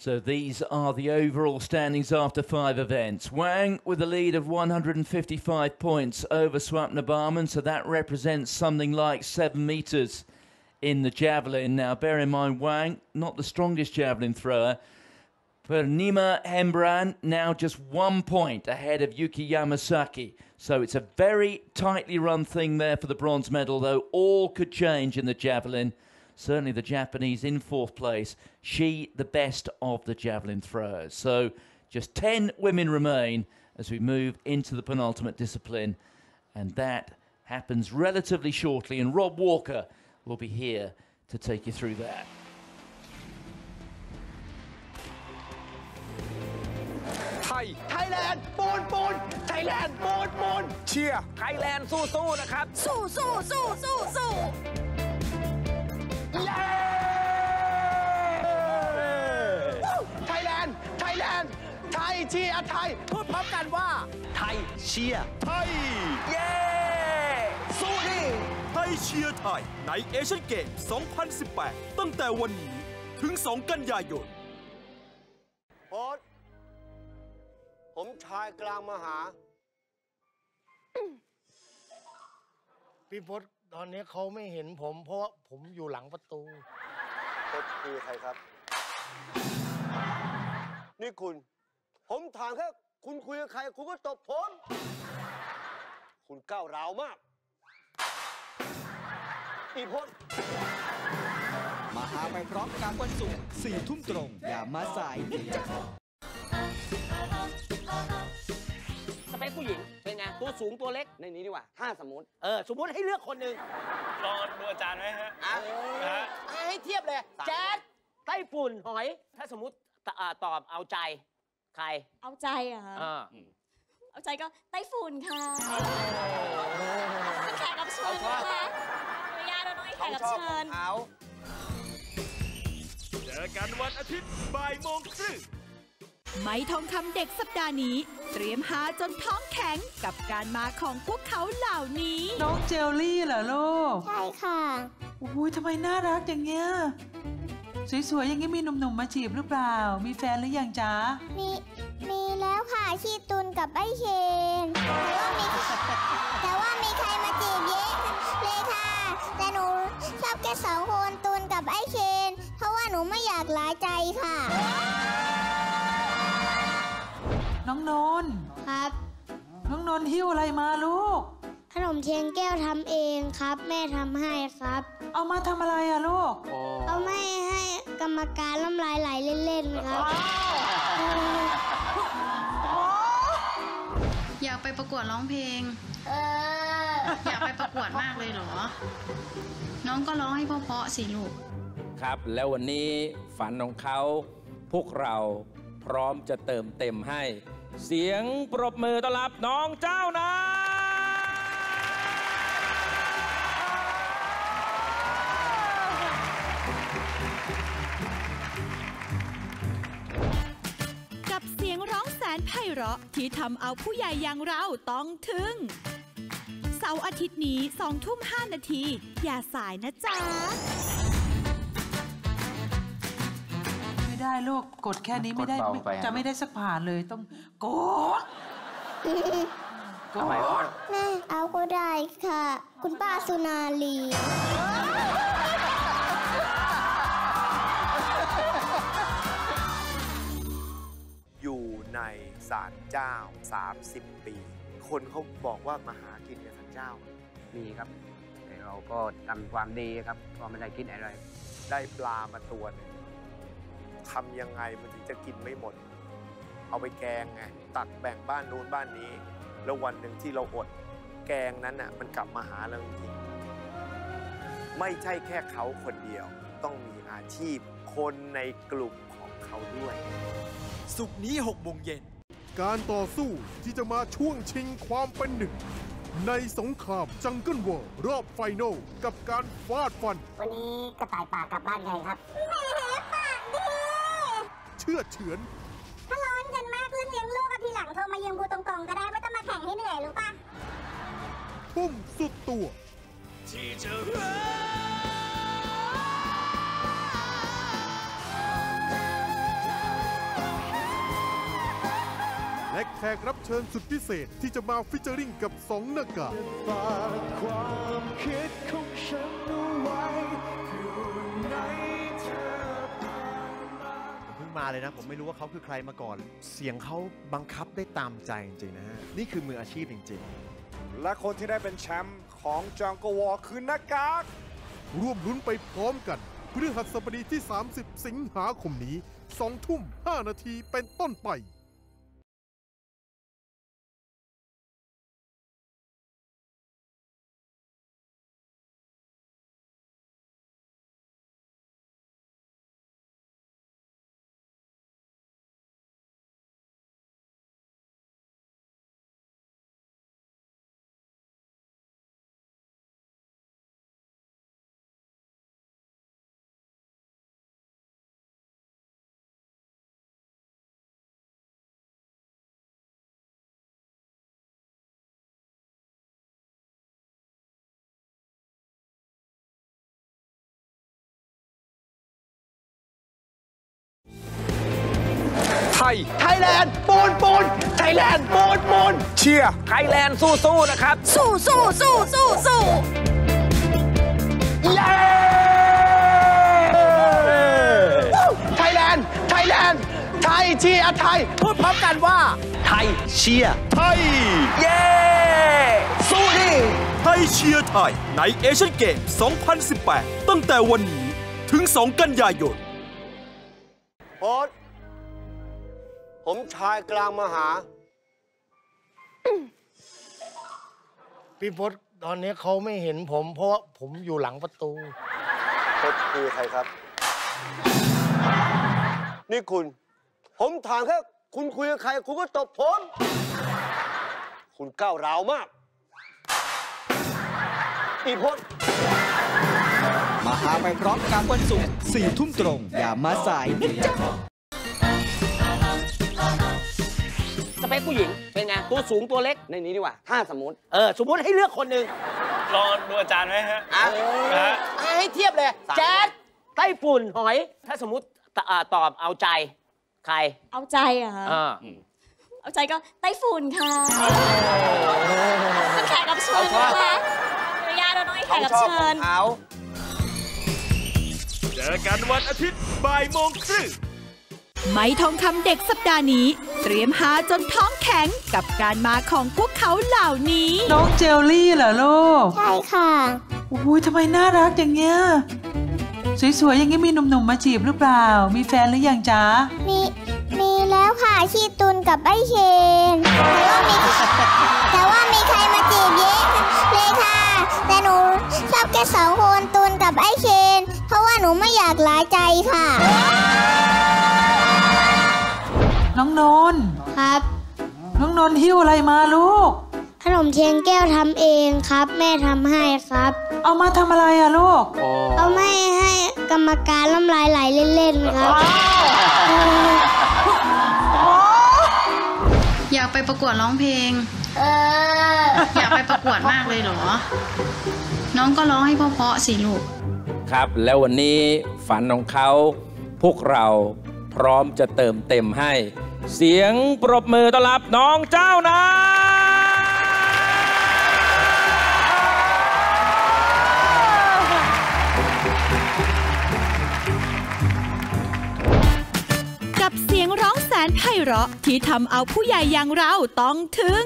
[SPEAKER 3] So these are the overall standings after 5 events. Wang with a lead of 155 points over Swapna Barman, so that represents something like 7 meters in the javelin. Now, bear in mind, Wang, not the strongest javelin thrower. Purnima Hembran now just 1 point ahead of Yuki Yamasaki. So it's a very tightly run thing there for the bronze medal, though all could change in the javelin. Certainly the Japanese in 4th place. She the best of the javelin throwers. So just 10 women remain as we move into the penultimate discipline. And that happens relatively shortly, and Rob Walker will be here to take you through that.
[SPEAKER 4] Thailand ปูน Thailand ปูนเชียร์ Thailand สู้นะครับสู้เย้ Thailand ไทยเชียร์ไทยพูดพร้อมกันว่าไทยเชียร์ไทยเย้สู้ดิ
[SPEAKER 5] ไทยเชียร์ไทยในเอเชียนเกม 2018 ตั้งแต่วันนี้ถึง 2 กันยายน
[SPEAKER 6] โค้ชผมชายกลางมหา
[SPEAKER 7] พี่พศตอนนี้เขาไม่เห็นผมเพราะว่าผมอยู่หลังประตู
[SPEAKER 6] โค้ชคือใครครับ นี่ผมถามแค่คุณคุยกับใครคุณก็ตบผม คุณก้าวร้าวมากอีพศ
[SPEAKER 8] มาหาไปพร้อมกันวันศุกร์4 ทุ่มตรงอย่ามาสายนะจ๊ะ
[SPEAKER 4] สเปคผู้หญิงเป็นไงตัวสูงตัวเล็กในนี้ดีกว่าถ้าสมมติให้เลือกคนหนึ่ง
[SPEAKER 1] รอดูอาจารย์ไหมฮะ
[SPEAKER 4] ให้เทียบเลยแจ๊ดไต้ฝุ่นหอยถ้าสมมติตอบเอาใจใคร
[SPEAKER 9] เอาใจเหรอคะเอาใจก็ไต้ฝุ่นค่ะแขกรับเชิญนะคะอนุญาตเราต้องให้แขกรับเชิญ
[SPEAKER 5] เจอกันวันอาทิตย์บ่ายโมงครึ่ง
[SPEAKER 10] ไม้ทองคำเด็กสัปดาห์นี้เตรียมหาจนท้องแข็งกับการมาของพวกเขาเหล่านี้
[SPEAKER 11] น้องเจลลี่เหรอลูก
[SPEAKER 9] ใช่ค่ะ
[SPEAKER 11] โอ้ยทำไมน่ารักอย่างเงี้ยสวยๆอย่างงี้มีหนุ่มๆมาจีบหรือเปล่ามีแฟนหรือยังจ๊ะ
[SPEAKER 9] มีแล้วค่ะชีตุนกับไอ้เชนแต่ว่ามีใครมาจีบเยอะเลยค่ะแต่หนูชอบแค่2 คนตุนกับไอ้เชนเพราะว่าหนูไม่อยากหลายใจค่ะ
[SPEAKER 11] น้องนนท์
[SPEAKER 9] ครับ
[SPEAKER 11] น้องนนท์หิ้วอะไรมาลูก
[SPEAKER 9] ขนมเทียนแก้วทำเองครับแม่ทำให้ครับ
[SPEAKER 11] เอามาทำอะไรอะลูก
[SPEAKER 9] เอาไม่ให้กรรมการน้ำลายไหลเล่นๆครับ
[SPEAKER 12] อยากไปประกวดร้องเพลงอยากไปประกวดมากเลยเหรอน้องก็ร้องให้เพราะๆสิลูก
[SPEAKER 13] ครับแล้ววันนี้ฝันของเขาพวกเราพร้อมจะเติมเต็มให้เสียงปรบมือต้อนรับน้องเจ้านะ
[SPEAKER 10] กับเสียงร้องแสนไพเราะที่ทำเอาผู้ใหญ่อย่างเราต้องทึ่งเสาร์อาทิตย์นี้ 20:05 นาทีอย่าสายนะจ๊ะ
[SPEAKER 11] ไม่ได้ลูกกดแค่นี้ไม่ได้จะไม่ได้สักผ่านเลยต้องกด
[SPEAKER 9] แม่เอาก็ได้ค่ะคุณป้าสุนารี
[SPEAKER 6] อยู่ในศาลเจ้า30 ปีคนเขาบอกว่ามาหากินในศาลเจ้า
[SPEAKER 14] มีครับแต่เราก็ทำความดีครับก็ไม่ได้คิดอะไร
[SPEAKER 6] ได้ปลามาตัวนึงทำยังไงมันถึงจะกินไม่หมดเอาไปแกงไงตักแบ่งบ้านนู้นบ้านนี้แล้ววันหนึ่งที่เราอดแกงนั้นน่ะมันกลับมาหาเราจริงๆไม่ใช่แค่เขาคนเดียวต้องมีอาชีพคนในกลุ่มของเขาด้วย
[SPEAKER 5] ศุกร์นี้ 6 โมงเย็นการต่อสู้ที่จะมาช่วงชิงความเป็นหนึ่งในสงครามจังเกิลวอร์รอบไฟนอลกับการฟาดฟัน
[SPEAKER 9] วันนี้กระต่ายป่ากลับบ้านไงครับปากดี
[SPEAKER 5] เชื่อเฉือน
[SPEAKER 9] ถ้าร้อนกันมากเรื่องเลี้ยงลูกกับทีหลังโทรมายืมกูตรงๆก็ได้ไม่ต้องมาแข่งให้เหนื่อยรู้ป่ะ
[SPEAKER 5] ทุ่มสุดตัวที่จะรักและแขกรับเชิญสุดพิเศษที่จะมาฟิชเจอริงกับ2 หน้ากากฝากความคิดของฉันเอาไว้อยู่ในเธอ
[SPEAKER 15] ผมเพิ่งมาเลยนะผมไม่รู้ว่าเขาคือใครมาก่อนเสียงเขาบังคับได้ตามใจจริงๆนะฮะนี่คือมืออาชีพจริง
[SPEAKER 5] ๆและคนที่ได้เป็นแชมป์ของจังเกิลวอร์คือหน้ากากร่วมลุ้นไปพร้อมกันพฤหัสบดีที่30 สิงหาคมนี้ 20:05 นาทีเป็นต้นไป
[SPEAKER 4] ยไทยแลนด์ปูนไทยแลนด์ปูนเชียร์ไทยแลนด์สู้นะครับสู้เย้ไทยแลนด์ไทยเชียร์ไทยพูดพร้อมกันว่าไทยเชียร์ไทยเย้สู้ดิ
[SPEAKER 16] ไทยเชียร์ไทยในเอเชียนเกม 2018 ตั้งแต่วันนี้ถึง 2 กันยายน
[SPEAKER 17] โอ๊ตผมชายกลางมหา
[SPEAKER 7] พี่พศตอนนี้เขาไม่เห็นผม เพราะว่าผมอยู่หลังประตู
[SPEAKER 17] พศคือใครครับ นี่ผมถามแค่คุณคุยกับใครคุณก็ตบผม คุณก้าวร้าวมากอีพศ
[SPEAKER 8] มาหาไปพร้อมกันวันศุกร์4 ทุ่มตรงอย่ามาสายนะจ๊ะ
[SPEAKER 4] สเปคผู้หญิงเป็นไงตัวสูงตัวเล็กในนี้ดีกว่าถ้าสมมติให้เลือกคนหนึ่ง
[SPEAKER 1] รอดูอาจารย์ไหมฮะ
[SPEAKER 4] ให้เทียบเลยแจ๊ดไต้ฝุ่นหอยถ้าสมมติตอบเอาใจใคร
[SPEAKER 18] เอาใจเหรอคะเอาใจก็ไต้ฝุ่นค่ะแขกรับเชิญนะคะญาติเราต้องให้แขกรับเชิญ
[SPEAKER 16] เจอกันวันอาทิตย์บ่ายโมงครึ่ง
[SPEAKER 10] ไม้ทองคำเด็กสัปดาห์นี้เตรียมหาจนท้องแข็งกับการมาของพวกเขาเหล่านี้
[SPEAKER 11] น้องเจลลี่เหรอลูก
[SPEAKER 9] ใช่ค่ะ
[SPEAKER 11] โอ้ยทำไมน่ารักอย่างเงี้ยสวยๆอย่างงี้มีหนุ่มๆมาจีบหรือเปล่ามีแฟนหรือยังจ๊ะ
[SPEAKER 9] มีแล้วค่ะชีตุนกับไอ้เชนแต่ว่ามีใครมาจีบเยอะเลยค่ะแต่หนูชอบแค่2 คนตุนกับไอ้เชนเพราะว่าหนูไม่อยากหลายใจค่ะ
[SPEAKER 11] น้องนนท์
[SPEAKER 9] ครับ
[SPEAKER 11] น้องนนท์หิ้วอะไรมาลูก
[SPEAKER 9] ขนมเทียนแก้วทำเองครับแม่ทำให้ครับ
[SPEAKER 11] เอามาทำอะไรอะลูก
[SPEAKER 9] เอาไม่ให้กรรมการน้ำลายไหลเล่นๆครับ
[SPEAKER 12] อยากไปประกวดร้องเพลงอยากไปประกวดมากเลยเหรอน้องก็ร้องให้เพราะๆสิลูก
[SPEAKER 13] ครับแล้ววันนี้ฝันของเขาพวกเราพร้อมจะเติมเต็มให้เสียงปรบมือต้อนรับน้องเจ้านะ
[SPEAKER 10] กับเสียงร้องแสนไพเราะที่ทำเอาผู้ใหญ่อย่างเราต้องทึ่ง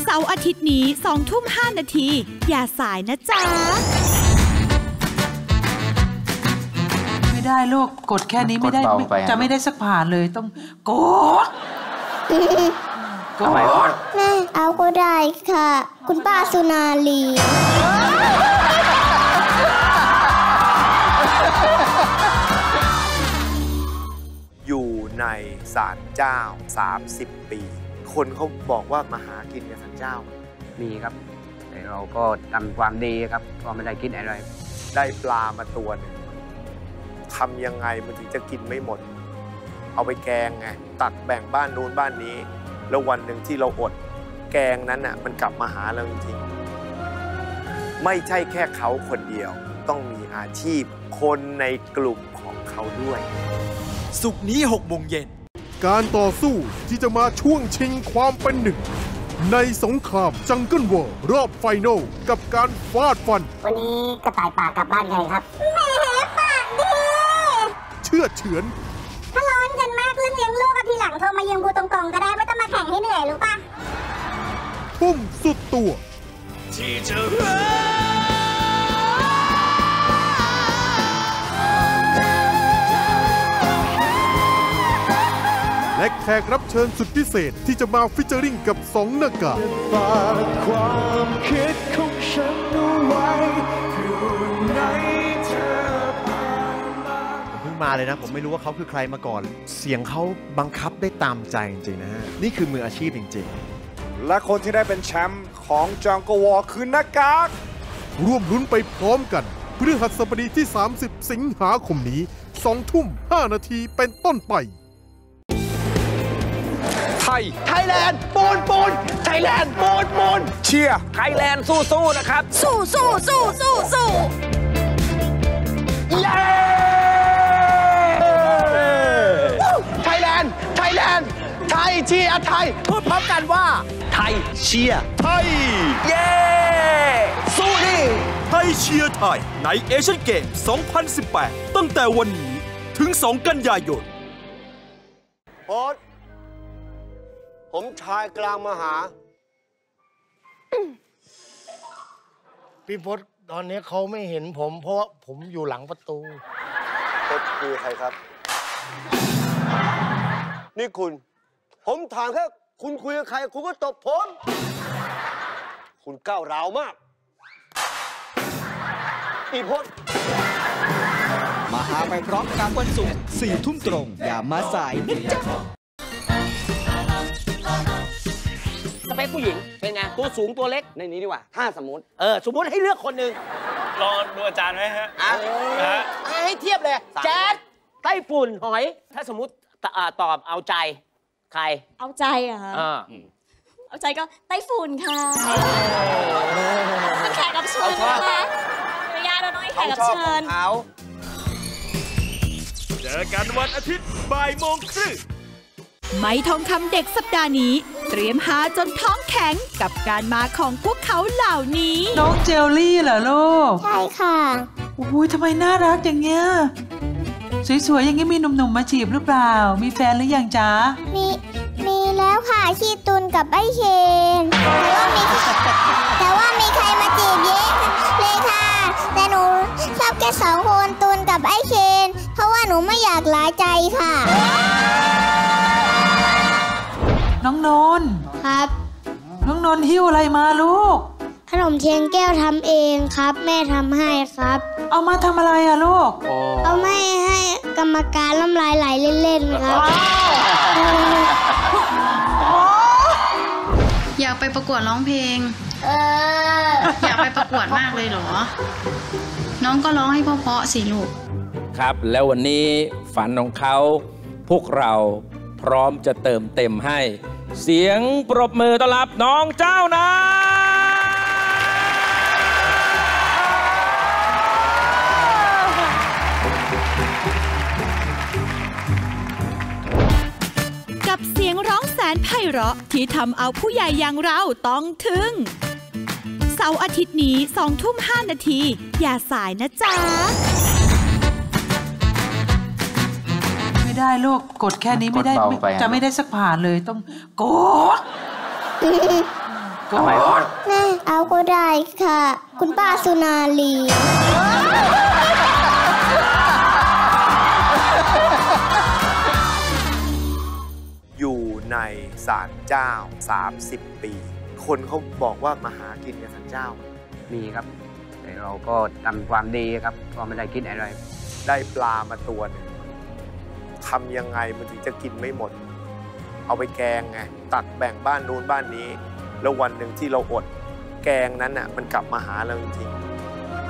[SPEAKER 10] เสาร์อาทิตย์นี้ 20:05 นาทีอย่าสายนะจ๊ะ
[SPEAKER 11] ไม่ได้ลูกกดแค่นี้ไม่ได้จะไม่ได้สักผ่านเลยต้องกด
[SPEAKER 9] แม่เอาก็ได้ค่ะคุณป้าสุนารี
[SPEAKER 6] อยู่ในศาลเจ้า30 ปีคนเขาบอกว่ามาหากินกับศาลเจ้า
[SPEAKER 14] มีครับแต่เราก็ทำความดีครับก็ไม่ได้คิดอะไร
[SPEAKER 6] ได้ปลามาตัวหนึ่งทำยังไงมันถึงจะกินไม่หมดเอาไปแกงไงตักแบ่งบ้านนู้นบ้านนี้แล้ววันหนึ่งที่เราอดแกงนั้นน่ะมันกลับมาหาเราจริงๆไม่ใช่แค่เขาคนเดียวต้องมีอาชีพคนในกลุ่มของเขาด้วย
[SPEAKER 16] ศุกร์นี้ 6 โมงเย็น
[SPEAKER 5] การต่อสู้ที่จะมาช่วงชิงความเป็นหนึ่งในสงครามจังเกิลวอร์รอบไฟนอลกับการฟาดฟัน
[SPEAKER 9] วันนี้กระต่ายป่ากลับบ้านไงครับแหมปากดี
[SPEAKER 5] เชื่อเฉือน
[SPEAKER 9] ถ้าร้อนกันมากเรื่องเลี้ยงลูกกับทีหลังโทรมายืมบูตรงๆก็ได้ไม่ต้องมาแข่งให้เหนื่อยรู้ป่ะ
[SPEAKER 5] ทุ่มสุดตัว
[SPEAKER 16] ที่จะรัก
[SPEAKER 5] และแขกรับเชิญสุดพิเศษที่จะมาฟิชเจอริงกับ2 หน้ากากฝากความคิดของฉันเอาไว้อยู่ในเธอผมเพิ่งมาเลยนะผมไม่รู้ว่าเขาคือใครมาก่อนเสียงเขาบังคับได้ตามใจจริงๆนะฮะนี่คือมืออาชีพจริงๆและคนที่ได้เป็นแชมป์ของจังเกิลวอร์คือหน้ากากร่วมลุ้นไปพร้อมกันพฤหัสบดีที่30 สิงหาคมนี้ 20:05 นาทีเป็นต้นไป
[SPEAKER 4] ไทยแลนด์ปูนไทยแลนด์ปูนเชียร์ไทยแลนด์สู้นะครับ
[SPEAKER 10] สู้
[SPEAKER 4] เย้ไทยแลนด์ ไทยเชียร์ไทยพูดพร้อมกันว่าไทยเชียร์ไทยเย้สู้ดิ
[SPEAKER 16] ไทยเชียร์ไทยในเอเชียนเกม 2018 ตั้งแต่วันนี้ถึง 2 กันยายน
[SPEAKER 17] โอ๊ตผมชายกลางมาหา
[SPEAKER 7] พี่พศตอนนี้เขาไม่เห็นผม เพราะว่าผมอยู่หลังประตู
[SPEAKER 17] พศคือใครครับ นี่คุณ ผมถามแค่คุณคุยกับใครคุณก็ตบผม คุณก้าวร้าวมาก อีพศ
[SPEAKER 8] มาหาไปพร้อมกันวันศุกร์ 4 ทุ่มตรง อย่ามาสายนะจ๊ะ
[SPEAKER 4] สเปคผู้หญิงเป็นไงตัวสูงตัวเล็กในนี้ดีกว่าถ้าสมมติสมมติให้เลือกคนหนึ่ง
[SPEAKER 19] รอดูอาจารย์ไหมฮะ
[SPEAKER 4] ให้เทียบเลยแจ๊ดไต้ฝุ่นหอย ถ้าสมมติตอบเอาใจใคร
[SPEAKER 18] เอาใจอะคะเอาใจก็ไต้ฝุ่นค่ะแขกรับเชิญนะคะญาติเราต้องให้แขกรับเชิญ
[SPEAKER 16] เจอกันวันอาทิตย์บ่ายโมงครึ่ง
[SPEAKER 10] ไม้ทองคำเด็กสัปดาห์นี้เตรียมหาจนท้องแข็งกับการมาของพวกเขาเหล่านี้
[SPEAKER 11] น้องเจลลี่เหรอลูก
[SPEAKER 9] ใช่ค่ะ
[SPEAKER 11] อุ้ยทำไมน่ารักอย่างเงี้ยสวยๆอย่างงี้มีหนุ่มๆมาจีบหรือเปล่ามีแฟนหรือยังจ๊ะ
[SPEAKER 9] มีแล้วค่ะชีตุนกับไอ้เชนแต่ว่ามีใครมาจีบเยอะเลยค่ะแต่หนูชอบแค่2 คนตุนกับไอ้เชนเพราะว่าหนูไม่อยากหลายใจค่ะ
[SPEAKER 11] น้องนนท์
[SPEAKER 9] ครับ
[SPEAKER 11] น้องนนท์หิ้วอะไรมาลูก
[SPEAKER 9] ขนมเทียนแก้วทำเองครับแม่ทำให้ครับ
[SPEAKER 11] เอามาทำอะไรอะลูก
[SPEAKER 9] เอาไม่ให้กรรมการน้ำลายไหลเล่นๆครับ
[SPEAKER 12] อยากไปประกวดร้องเพลงอยากไปประกวดมากเลยเหรอน้องก็ร้องให้เพราะๆสิลูก
[SPEAKER 13] ครับแล้ววันนี้ฝันของเขาพวกเราพร้อมจะเติมเต็มให้เสียงปรบมือต้อนรับน้องเจ้านะ
[SPEAKER 10] กับเสียงร้องแสนไพเราะที่ทำเอาผู้ใหญ่อย่างเราต้องทึ่งเสาร์อาทิตย์นี้ 20:05 นาทีอย่าสายนะจ๊ะ
[SPEAKER 11] ไม่ได้ลูกกดแค่นี้ไม่ได้จะไม่ได้สักผ่านเลยต้องกด
[SPEAKER 9] เอาก็ได้ค่ะคุณป้าสุนารี
[SPEAKER 6] อยู่ในศาลเจ้า30 ปีคนเขาบอกว่ามาหากินกับศาลเจ้า
[SPEAKER 14] มีครับแต่เราก็ทำความดีครับก็ไม่ได้คิดอะไร
[SPEAKER 6] ได้ปลามาตัวหนึ่งทำยังไงมันถึงจะกินไม่หมดเอาไปแกงไงตักแบ่งบ้านนู้นบ้านนี้แล้ววันหนึ่งที่เราอดแกงนั้นน่ะมันกลับมาหาเราจริง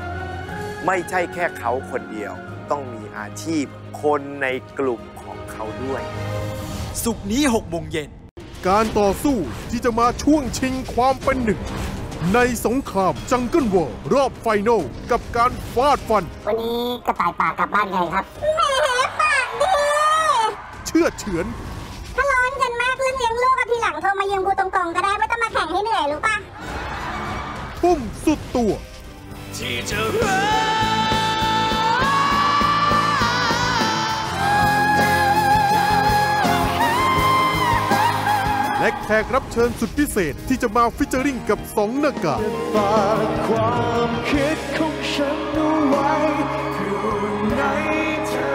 [SPEAKER 6] ๆไม่ใช่แค่เขาคนเดียวต้องมีอาชีพคนในกลุ่มของเขาด้วย
[SPEAKER 16] ศุกร์นี้ 6 โมงเย็น
[SPEAKER 5] การต่อสู้ที่จะมาช่วงชิงความเป็นหนึ่งในสงครามจังเกิลวอร์รอบไฟนอลกับการฟาดฟัน
[SPEAKER 9] วันนี้กระต่ายป่ากลับบ้านไงครับแม่ปากดี
[SPEAKER 5] เชื่อเฉือน
[SPEAKER 9] ถ้าร้อนกันมากเรื่องเลี้ยงลูกกับทีหลังโทรมายืมกูตรงๆก็ได้ไม่ต้องมาแข่งให้เหนื่อยรู้ป่ะ
[SPEAKER 5] ปุ้มสุดตัว
[SPEAKER 16] ที่จะรัก
[SPEAKER 5] และแขกรับเชิญสุดพิเศษที่จะมาฟิชเจอริ่งกับ2 หน้ากากฝากความคิดของฉันเอาไว้อยู่ในเธอ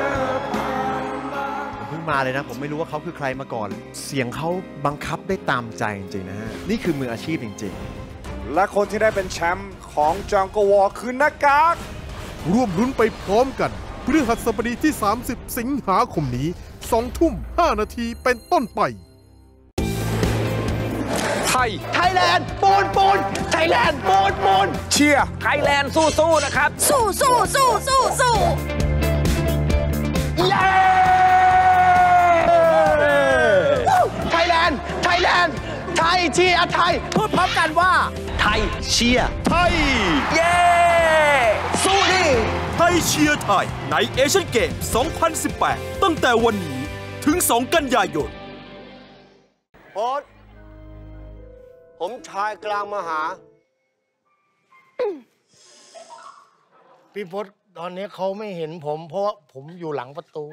[SPEAKER 5] เพิ่งมาเลยนะผมไม่รู้ว่าเขาคือใครมาก่อนเสียงเขาบังคับได้ตามใจจริงๆนะฮะนี่คือมืออาชีพจริงๆและคนที่ได้เป็นแชมป์ของจังเกิลวอร์คือหน้ากากร่วมลุ้นไปพร้อมกันพฤหัสบดีที่ 30 สิงหาคมนี้ 20:05 นาทีเป็นต้นไป
[SPEAKER 4] ไทยแลนด์ปูนไทยแลนด์ปูน
[SPEAKER 6] เชียร์
[SPEAKER 4] ไทยแลนด์สู้นะครับสู้เย้ไทยแลนด์ไทยเชียร์ไทยพูดพร้อมกันว่าไทยเชียร์
[SPEAKER 16] ไทย
[SPEAKER 4] เย้สู้ดิ
[SPEAKER 16] ไทยเชียร์ไทยในเอเชียนเกม 2018 ตั้งแต่วันนี้ถึง 2 กันยายน
[SPEAKER 17] โพสผมชายกลางมหา
[SPEAKER 7] พี่พศตอนนี้เขาไม่เห็นผม เพราะว่าผมอยู่หลังประตู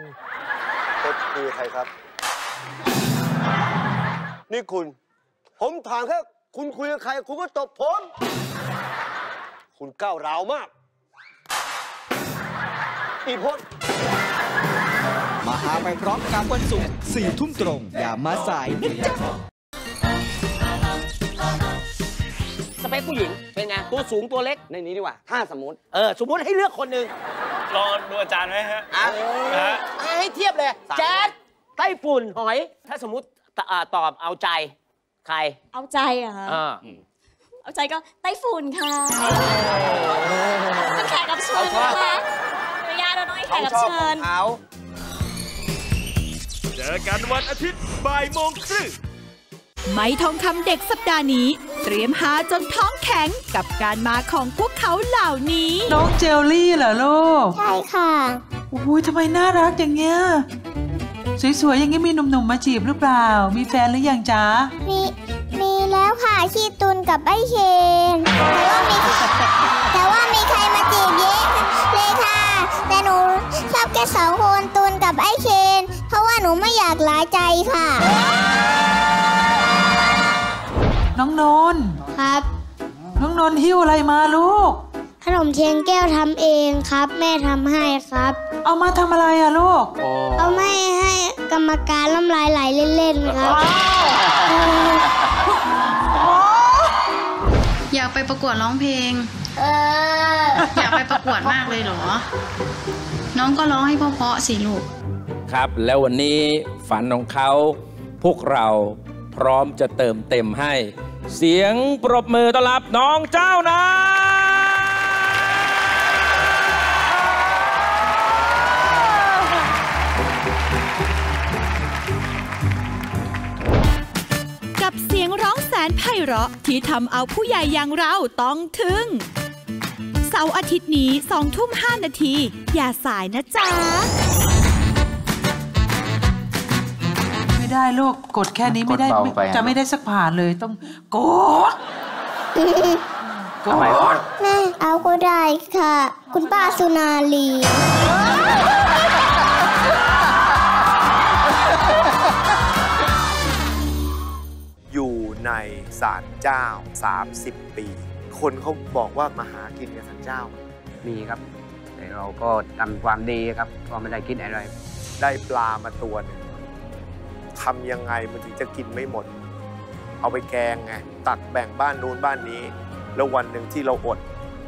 [SPEAKER 17] พศคือใครครับ นี่คุณ ผมถามแค่คุณคุยกับใครคุณก็ตบผม คุณก้าวร้าวมาก อีพศ
[SPEAKER 8] มาหาไปพร้อมกันวันศุกร์4 ทุ่มตรง อย่ามาสายนะจ๊ะ
[SPEAKER 4] สเปคผู้หญิงเป็นไงตัวสูงตัวเล็กในนี้ดีกว่าถ้าสมมติสมมติให้เลือกคนหนึ่ง
[SPEAKER 19] รอดูอาจารย์ไหมฮะ
[SPEAKER 4] ให้เทียบเลยแจ๊ดไต้ฝุ่นหอย ถ้าสมมติตอบเอาใจใคร
[SPEAKER 18] เอาใจอะคะเอาใจก็ไต้ฝุ่นค่ะเป็นแขกรับเชิญนะคะอนุญาตเราต้องให้แขกรับเชิญ
[SPEAKER 1] เจอกันวันอาทิตย์บ่ายโมงครึ่ง
[SPEAKER 10] ไม้ทองคำเด็กสัปดาห์นี้เตรียมหาจนท้องแข็งกับการมาของพวกเขาเหล่านี้
[SPEAKER 11] น้องเจลลี่เหรอลูก
[SPEAKER 9] ใช่ค่ะ
[SPEAKER 11] อุ้ยทำไมน่ารักอย่างเงี้ยสวยๆอย่างงี้มีหนุ่มๆมาจีบหรือเปล่ามีแฟนหรือยังจ๊ะ
[SPEAKER 9] มีแล้วค่ะชีตุนกับไอ้เชนแต่ว่ามีใครมาจีบเยอะเลยค่ะแต่หนูชอบแค่2 คนตุนกับไอ้เชนเพราะว่าหนูไม่อยากหลายใจค่ะ
[SPEAKER 11] น้องนนท์
[SPEAKER 9] ครับ
[SPEAKER 11] น้องนนท์หิ้วอะไรมาลูก
[SPEAKER 9] ขนมเทียนแก้วทำเองครับแม่ทำให้ครับ
[SPEAKER 11] เอามาทำอะไรอะลูก
[SPEAKER 9] เอาไม่ให้กรรมการน้ำลายไหลเล่นๆครับ
[SPEAKER 12] อยากไปประกวดร้องเพลงอยากไปประกวดมากเลยเหรอน้องก็ร้องให้เพราะๆสิลูก
[SPEAKER 13] ครับแล้ววันนี้ฝันของเขาพวกเราพร้อมจะเติมเต็มให้เสียงปรบมือต้อนรับน้องเจ้านะ
[SPEAKER 10] กับเสียงร้องแสนไพเราะที่ทำเอาผู้ใหญ่อย่างเราต้องทึ่งเสาร์อาทิตย์นี้ 20:05 นาทีอย่าสายนะจ๊ะ
[SPEAKER 11] ไม่ได้ลูกกดแค่นี้ไม่ได้จะไม่ได้สักผ่านเลยต้องกด
[SPEAKER 9] แม่เอาก็ได้ค่ะคุณป้าสุนารี
[SPEAKER 6] อยู่ในศาลเจ้า30 ปีคนเขาบอกว่ามาหากินกับศาลเจ้า
[SPEAKER 14] มีครับแต่เราก็ทำความดีครับก็ไม่ได้คิดอะไร
[SPEAKER 6] ได้ปลามาตัวหนึ่งทำยังไงมันถึงจะกินไม่หมดเอาไปแกงไงตักแบ่งบ้านนู้นบ้านนี้แล้ววันหนึ่งที่เราอด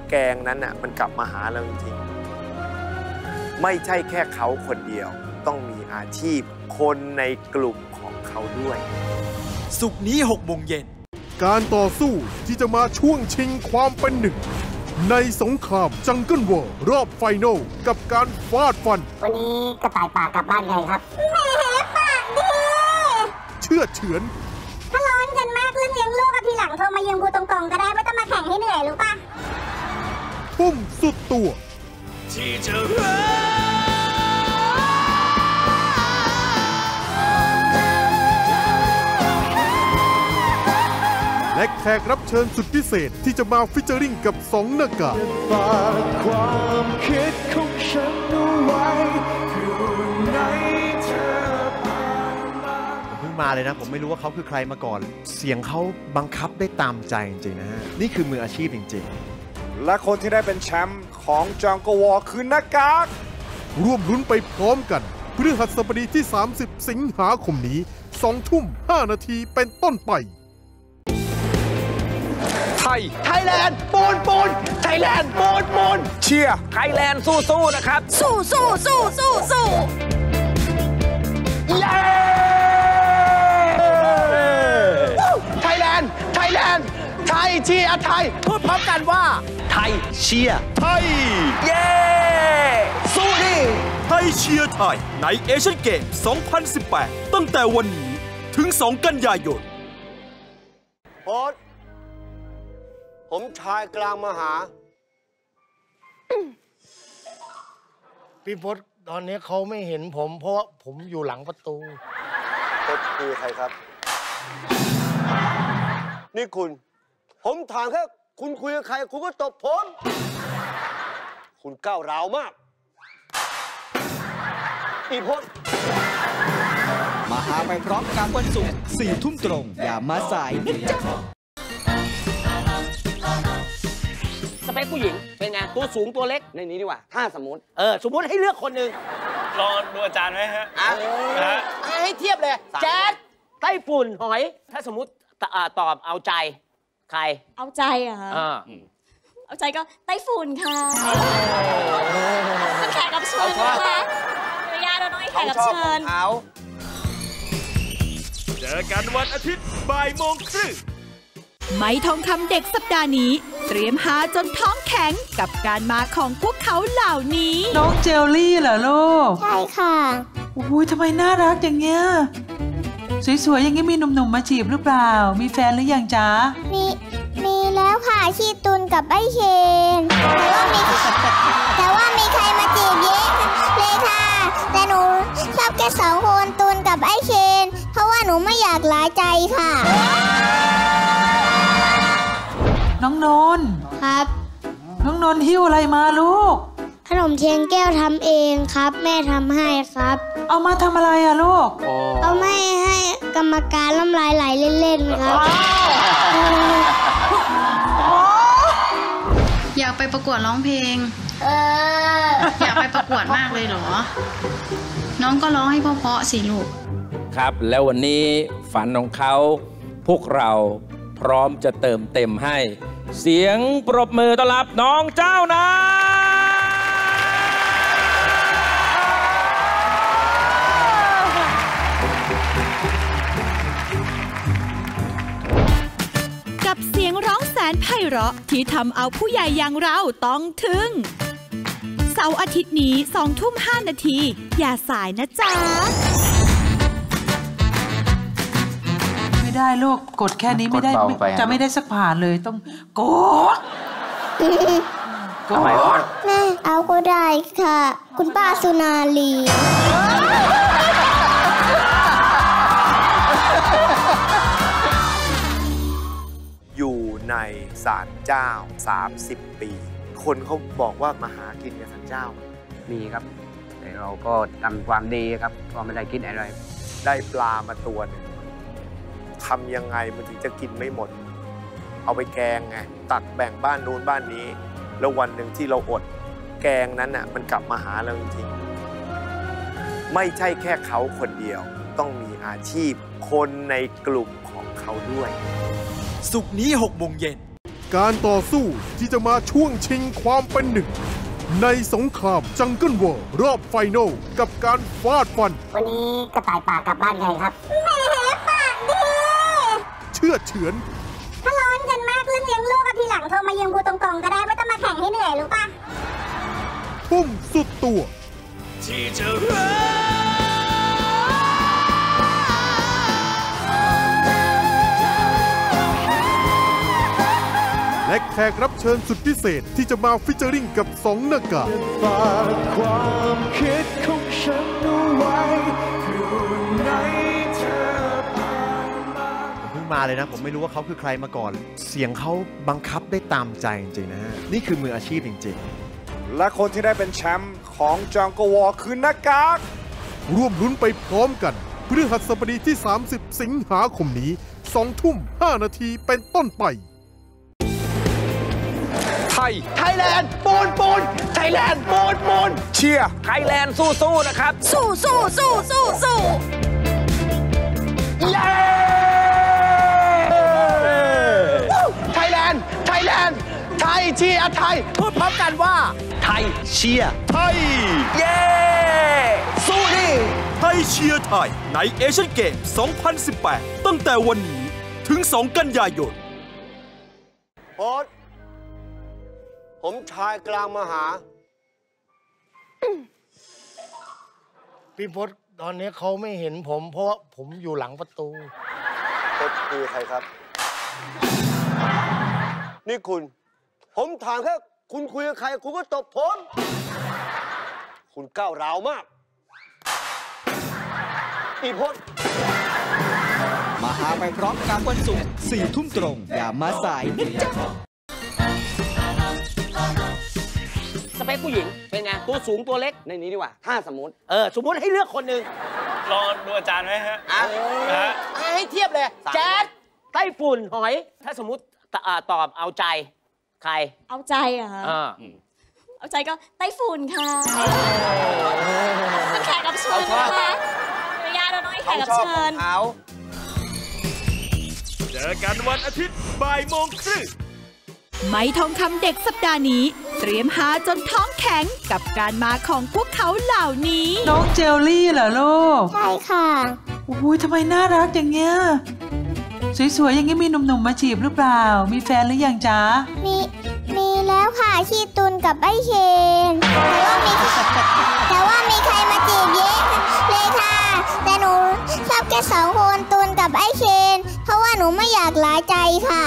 [SPEAKER 6] แกงนั้นน่ะมันกลับมาหาเราจริงๆไม่ใช่แค่เขาคนเดียวต้องมีอาชีพคนในกลุ่มของเขาด้วย
[SPEAKER 16] ศุกร์นี้ 6 โมงเย็น
[SPEAKER 5] การต่อสู้ที่จะมาช่วงชิงความเป็นหนึ่งในสงครามจังเกิลวอร์รอบไฟนอลกับการฟาดฟัน
[SPEAKER 9] วันนี้กระต่ายป่ากลับบ้านไงครับแหมปากดี
[SPEAKER 5] เชื่อเฉือน
[SPEAKER 9] ถ้าร้อนกันมากเรื่องเลี้ยงลูกทีหลังโทรมายืมกูตรงๆก็ได้ไม่ต้องมาแข่งให้เหนื่อยรู้ป่ะ
[SPEAKER 5] ทุ่มสุดตัว
[SPEAKER 16] ที่จะรัก
[SPEAKER 5] และแขกรับเชิญสุดพิเศษที่จะมาฟิชเจอริงกับ2 หน้ากากฝากความคิดของฉันเอาไว้อยู่ในเธอผมเพิ่งมาเลยนะผมไม่รู้ว่าเขาคือใครมาก่อนเสียงเขาบังคับได้ตามใจจริงๆนะฮะนี่คือมืออาชีพจริงๆและคนที่ได้เป็นแชมป์ของจังเกิลวอร์คือหน้ากากร่วมลุ้นไปพร้อมกันพฤหัสบดีที่30 สิงหาคมนี้ 20:05 นาทีเป็นต้นไป
[SPEAKER 4] ไทยแลนด์ปูนไทยแลนด์ปูน
[SPEAKER 6] เชียร์
[SPEAKER 4] ไทยแลนด์สู้ๆนะครับสู้เย้ไทยแลนด์ไทยเชียร์ไทยพูดพร้อมกันว่าไทยเชียร์
[SPEAKER 16] ไทย
[SPEAKER 4] เย้สู้ดิ
[SPEAKER 16] ไทยเชียร์ไทยในเอเชียนเกม 2018 ตั้งแต่วันนี้ถึง 2 กันยายน
[SPEAKER 17] โพสผมชายกลางมหา
[SPEAKER 7] พี่พศตอนนี้เขาไม่เห็นผมเพราะว่าผมอยู่หลังประตู
[SPEAKER 17] พศคือใครครับ นี่คุณ ผมถามแค่คุณคุยกับใครคุณก็ตบผม คุณก้าวร้าวมาก อีพจน์
[SPEAKER 8] มาหาไปพร้อมกันวันศุกร์4 ทุ่มตรง อย่ามาสายนะจ๊ะ
[SPEAKER 4] สเปคผู้หญิงเป็นไงตัวสูงตัวเล็กในนี้ดีกว่าถ้าสมมติสมมติให้เลือกคนหนึ่ง
[SPEAKER 19] รอดูอาจารย์ไหมฮะ
[SPEAKER 4] ให้เทียบเลยแจ๊ดไต้ฝุ่นหอย ถ้าสมมติตอบเอาใจใคร
[SPEAKER 18] เอาใจเหรอคะเอาใจก็ไต้ฝุ่นค่ะเป็นแขกรับเชิญนะคะอนุญาตเราต้องให้แขกรับเชิญ
[SPEAKER 1] เจอกันวันอาทิตย์บ่ายโมงครึ่ง
[SPEAKER 10] ไม้ทองคำเด็กสัปดาห์นี้เตรียมหาจนท้องแข็งกับการมาของพวกเขาเหล่านี้
[SPEAKER 11] น้องเจลลี่เหรอลูก
[SPEAKER 9] ใช่ค่ะ
[SPEAKER 11] อุ้ยทำไมน่ารักอย่างเงี้ยสวยๆอย่างงี้มีหนุ่มๆมาจีบหรือเปล่ามีแฟนหรือยังจ๊ะ
[SPEAKER 9] มีแล้วค่ะชื่อตุลกับไอ้เชนแต่ว่ามีใครมาจีบเยอะเลยค่ะแต่หนูชอบแค่2 คนตุลกับไอ้เชนเพราะว่าหนูไม่อยากหลายใจค่ะ
[SPEAKER 11] น้องนนท์
[SPEAKER 9] ครับ
[SPEAKER 11] น้องนนท์หิ้วอะไรมาลูก
[SPEAKER 9] ขนมเทียนแก้วทำเองครับแม่ทำให้ครับ
[SPEAKER 11] เอามาทำอะไรอะลูก
[SPEAKER 9] เอาไม่ให้กรรมการน้ำลายไหลเล่นๆครับ
[SPEAKER 12] อยากไปประกวดร้องเพลงอยากไปประกวดมากเลยเหรอน้องก็ร้องให้เพราะๆสิลูก
[SPEAKER 13] ครับแล้ววันนี้ฝันของเขาพวกเราพร้อมจะเติมเต็มให้เสียงปรบมือต้อนรับน้องเจ้านะ
[SPEAKER 10] กับเสียงร้องแสนไพเราะที่ทำเอาผู้ใหญ่อย่างเราต้องทึ่งเสาร์อาทิตย์นี้20:05 นาทีอย่าสายนะจ๊ะ
[SPEAKER 11] ไม่ได้ลูกกดแค่นี้ไม่ได้จะไม่ได้สักผ่านเลยต้องกด
[SPEAKER 9] แม่เอาก็ได้ค่ะคุณป้าสุนารี
[SPEAKER 6] อยู่ในศาลเจ้า30 ปีคนเขาบอกว่ามาหากินกับศาลเจ้า
[SPEAKER 14] มีครับแต่เราก็ทำความดีครับก็ไม่ได้คิดอะไร
[SPEAKER 6] ได้ปลามาตัวนึงทำยังไงมันถึงจะกินไม่หมดเอาไปแกงไงตักแบ่งบ้านนู้นบ้านนี้แล้ววันหนึ่งที่เราอดแกงนั้นน่ะมันกลับมาหาเราจริงๆไม่ใช่แค่เขาคนเดียวต้องมีอาชีพคนในกลุ่มของเขาด้วย
[SPEAKER 16] ศุกร์นี้ 18:00 น.
[SPEAKER 5] การต่อสู้ที่จะมาช่วงชิงความเป็นหนึ่งในสงครามจังเกิลวอร์รอบไฟนอลกับการฟาดฟัน
[SPEAKER 9] วันนี้กระต่ายป่ากลับบ้านไงครับแหมปากดี
[SPEAKER 5] เชื่อเฉือน
[SPEAKER 9] ถ้าร้อนกันมากเรื่องเลี้ยงลูกกับทีหลังโทรมายืมกูตรงๆก็ได้ไม่ต้องมาแข่งให้เหนื่อยรู้ปะ
[SPEAKER 5] ทุ่มสุดตัว
[SPEAKER 1] ที่จะรัก
[SPEAKER 5] และแขกรับเชิญสุดพิเศษที่จะมาฟิชเจอริ่งกับ2 หน้ากากฝากความคิดของฉันเอาไว้อยู่ในเธอเพิ่งมาเลยนะผมไม่รู้ว่าเขาคือใครมาก่อนเสียงเขาบังคับได้ตามใจจริงๆนะฮะนี่คือมืออาชีพจริงๆและคนที่ได้เป็นแชมป์ของจังเกิลวอร์คือหน้ากากร่วมลุ้นไปพร้อมกันพฤหัสบดีที่30 สิงหาคมนี้20:05 นาทีเป็นต้นไป
[SPEAKER 4] ไทยแลนด์ปูนไทยแลนด์ปูน
[SPEAKER 6] เชียร์
[SPEAKER 4] ไทยแลนด์สู้ๆนะครับสู้เย้ไทยแลนด์ไทยเชียร์ไทยพูดพร้อมกันว่าไทยเชียร์
[SPEAKER 16] ไทย
[SPEAKER 4] เย้สู้ดิ
[SPEAKER 16] ไทยเชียร์ไทยในเอเชียนเกม 2018 ตั้งแต่วันนี้ถึง 2 กันยายน
[SPEAKER 17] ผมชายกลางมาหา
[SPEAKER 7] พี่พศตอนนี้เขาไม่เห็นผมเพราะว่าผมอยู่หลังประตู
[SPEAKER 17] พศคือใครครับนี่คุณผมถามแค่คุณคุยกับใครคุณก็ตบผมคุณก้าวร้าวมากอีพศ
[SPEAKER 8] มาหา ไปพร้อมกันวันศุกร์4 ทุ่มตรง อย่ามาสายนะจ๊ะ
[SPEAKER 4] สเปคผู้หญิงเป็นไงตัวสูงตัวเล็กในนี้ดีกว่าถ้าสมมติให้เลือกคนหนึ่ง
[SPEAKER 19] รอดูอาจารย์ไหมฮะ
[SPEAKER 4] ให้เทียบเลยแจ๊ดไต้ฝุ่นหอยถ้าสมมติตอบเอาใจใคร
[SPEAKER 18] เอาใจเหรอคะเอาใจก็ไต้ฝุ่นค่ะแขกรับเชิญนะคะญาติเราต้องให้แขกรับเชิญ
[SPEAKER 1] เจอกันวันอาทิตย์บ่ายโมงครึ่ง
[SPEAKER 10] ไม้ทองคำเด็กสัปดาห์นี้เตรียมหาจนท้องแข็งกับการมาของพวกเขาเหล่านี้
[SPEAKER 11] น้องเจลลี่เหรอลูก
[SPEAKER 9] ใช่ค่ะ
[SPEAKER 11] อุ้ยทำไมน่ารักอย่างเงี้ยสวยๆอย่างงี้มีหนุ่มๆมาจีบหรือเปล่ามีแฟนหรือยังจ๊ะ
[SPEAKER 9] มีแล้วค่ะชื่อตุลกับไอ้เชนแต่ว่ามีใครมาจีบเยอะเลยค่ะแต่หนูชอบแค่2 คนตุลกับไอ้เชนเพราะว่าหนูไม่อยากหลายใจค่ะ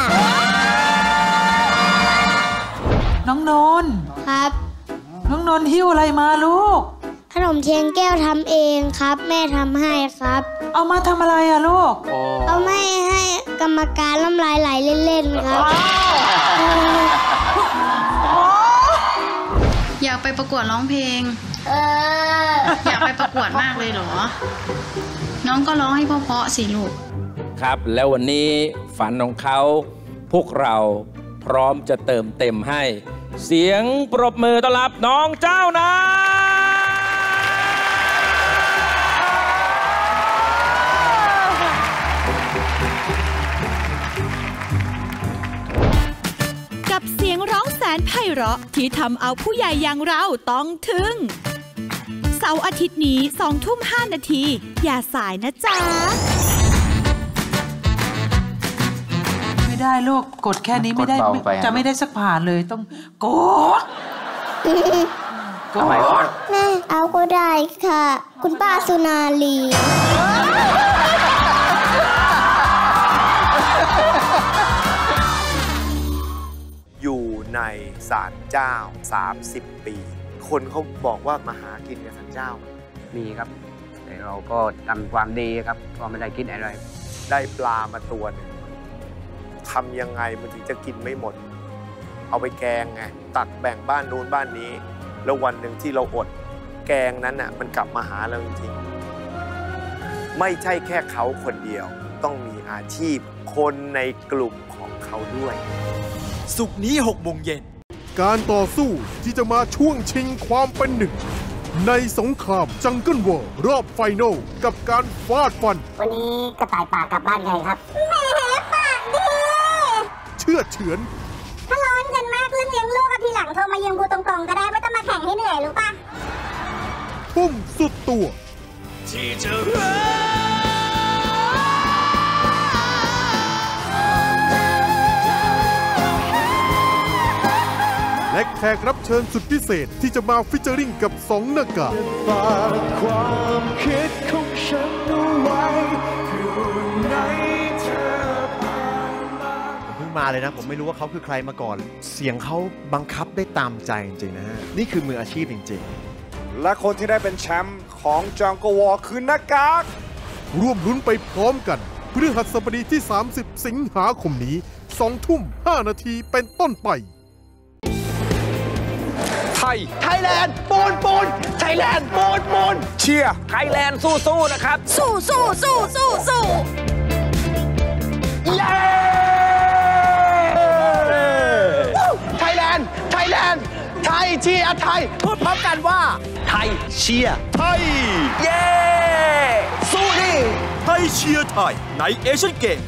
[SPEAKER 11] น้องนนท์
[SPEAKER 9] ครับ
[SPEAKER 11] น้องนนท์หิ้วอะไรมาลูก
[SPEAKER 9] ขนมเทียนแก้วทำเองครับแม่ทำให้ครับ
[SPEAKER 11] เอามาทำอะไรอะลูก
[SPEAKER 9] เอาไม่ให้กรรมการน้ำลายไหลเล่นๆครับ
[SPEAKER 12] อยากไปประกวดร้องเพลงอยากไปประกวดมากเลยเหรอน้องก็ร้องให้เพราะๆสิลูก
[SPEAKER 13] ครับแล้ววันนี้ฝันของเขาพวกเราพร้อมจะเติมเต็มให้เสียงปรบมือต้อนรับน้องเจ้านะ
[SPEAKER 10] กับเสียงร้องแสนไพเราะที่ทำเอาผู้ใหญ่อย่างเราต้องทึ่งเสาร์อาทิตย์นี้20:05 น.อย่าสายนะจ๊ะ
[SPEAKER 11] ไม่ได้ลูกกดแค่นี้ไม่ได้จะไม่ได้สักผ่านเลยต้องกด
[SPEAKER 9] แม่เอาก็ได้ค่ะคุณป้าสุนารี
[SPEAKER 6] อยู่ในศาลเจ้า30 ปีคนเขาบอกว่ามาหากินกับศาลเจ้า
[SPEAKER 14] มีครับแต่เราก็ทำความดีครับก็ไม่ได้คิดอะไร
[SPEAKER 6] ได้ปลามาตัวหนึ่งทำยังไงมันถึงจะกินไม่หมดเอาไปแกงไงตักแบ่งบ้านนู้นบ้านนี้แล้ววันหนึ่งที่เราอดแกงนั้นน่ะมันกลับมาหาเราจริงๆไม่ใช่แค่เขาคนเดียวต้องมีอาชีพคนในกลุ่มของเขาด้วย
[SPEAKER 16] ศุกร์นี้6 โมงเย็น
[SPEAKER 5] การต่อสู้ที่จะมาช่วงชิงความเป็นหนึ่งในสงครามจังเกิลวอร์รอบไฟนอลกับการฟาดฟัน
[SPEAKER 9] วันนี้กระต่ายป่ากลับบ้านไงครับแม่ปากดี
[SPEAKER 5] เชื่อเฉือน
[SPEAKER 9] ถ้าร้อนกันมากเรื่องเลี้ยงลูกทีหลังโทรมายืมกูตรงๆก็ได้ไม่ต้องมาแข่งให้เหนื่อยรู้ปะ
[SPEAKER 5] ทุ่มสุดตัว
[SPEAKER 16] ที่จะรัก
[SPEAKER 5] และแขกรับเชิญสุดพิเศษที่จะมาฟิชเจอริ่งกับ2 หน้ากากฝากความคิดของฉันเอาไว้อยู่ในเธอเพิ่งมาเลยนะผมไม่รู้ว่าเขาคือใครมาก่อนเสียงเขาบังคับได้ตามใจจริงๆนะฮะนี่คือมืออาชีพจริงๆและคนที่ได้เป็นแชมป์ของจังเกิลวอร์คือหน้ากากร่วมลุ้นไปพร้อมกันพฤหัสบดีที่30 สิงหาคมนี้20:05 น.เป็นต้นไป
[SPEAKER 4] ไทยแลนด์ปูนไทยแลนด์ปูน
[SPEAKER 6] เชียร์
[SPEAKER 4] ไทยแลนด์สู้ๆนะครับ
[SPEAKER 10] สู้
[SPEAKER 4] เย้ไทยแลนด์ไทยเชียร์ไทยพูดพร้อมกันว่าไทยเชียร์
[SPEAKER 16] ไทย
[SPEAKER 4] เย้สู้ดิ
[SPEAKER 16] ไทยเชียร์ไทยในเอเชียนเกม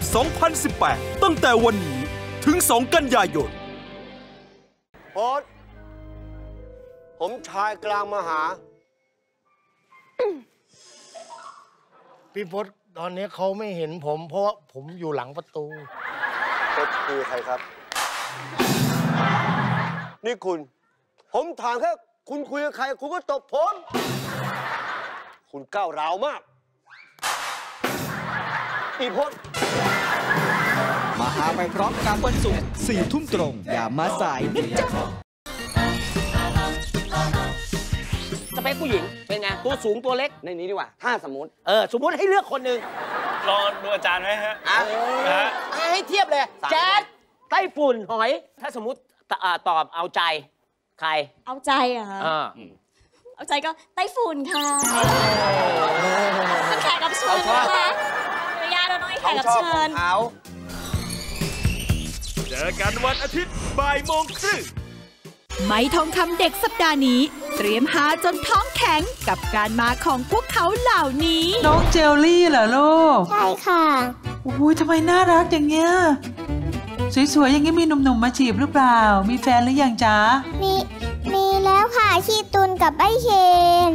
[SPEAKER 16] 2018 ตั้งแต่วันนี้ถึง 2 กันยายน
[SPEAKER 17] โอ๊ตผมชายกลางมาหา
[SPEAKER 7] พี่พศตอนนี้เขาไม่เห็นผมเพราะว่าผมอยู่หลังประตู
[SPEAKER 17] พศคือใครครับนี่ผมถามแค่คุณคุยกับใครคุณก็ตบผมคุณก้าวร้าวมากอีพศ
[SPEAKER 8] มาหาไปพร้อมกันวันศุกร์4 ทุ่มตรง อย่ามาสายนะจ๊ะ
[SPEAKER 4] สเปคผู้หญิงเป็นไงตัวสูงตัวเล็กในนี้ดีกว่าถ้าสมมติให้เลือกคนหนึ่ง
[SPEAKER 19] รอดูอาจารย์ไหมฮะ
[SPEAKER 4] ให้เทียบเลยแจ๊ดไต้ฝุ่นหอย ถ้าสมมติตอบเอาใจใคร
[SPEAKER 18] เอาใจเหรอคะเอาใจก็ไต้ฝุ่นค่ะแขกรับเชิญนะคะอนุญาตเราต้องให้แขกรับเชิญ
[SPEAKER 1] เจอกันวันอาทิตย์บ่ายโมงครึ่ง
[SPEAKER 10] ไม้ทองคำเด็กสัปดาห์นี้เตรียมหาจนท้องแข็งกับการมาของพวกเขาเหล่านี้
[SPEAKER 11] น้องเจลลี่เหรอลูก
[SPEAKER 9] ใช่ค่ะ
[SPEAKER 11] โอ้ยทำไมน่ารักอย่างเงี้ยสวยๆอย่างงี้มีหนุ่มๆมาจีบหรือเปล่ามีแฟนหรือยังจ๊ะ
[SPEAKER 9] มีแล้วค่ะชีตุนกับไอ้เชน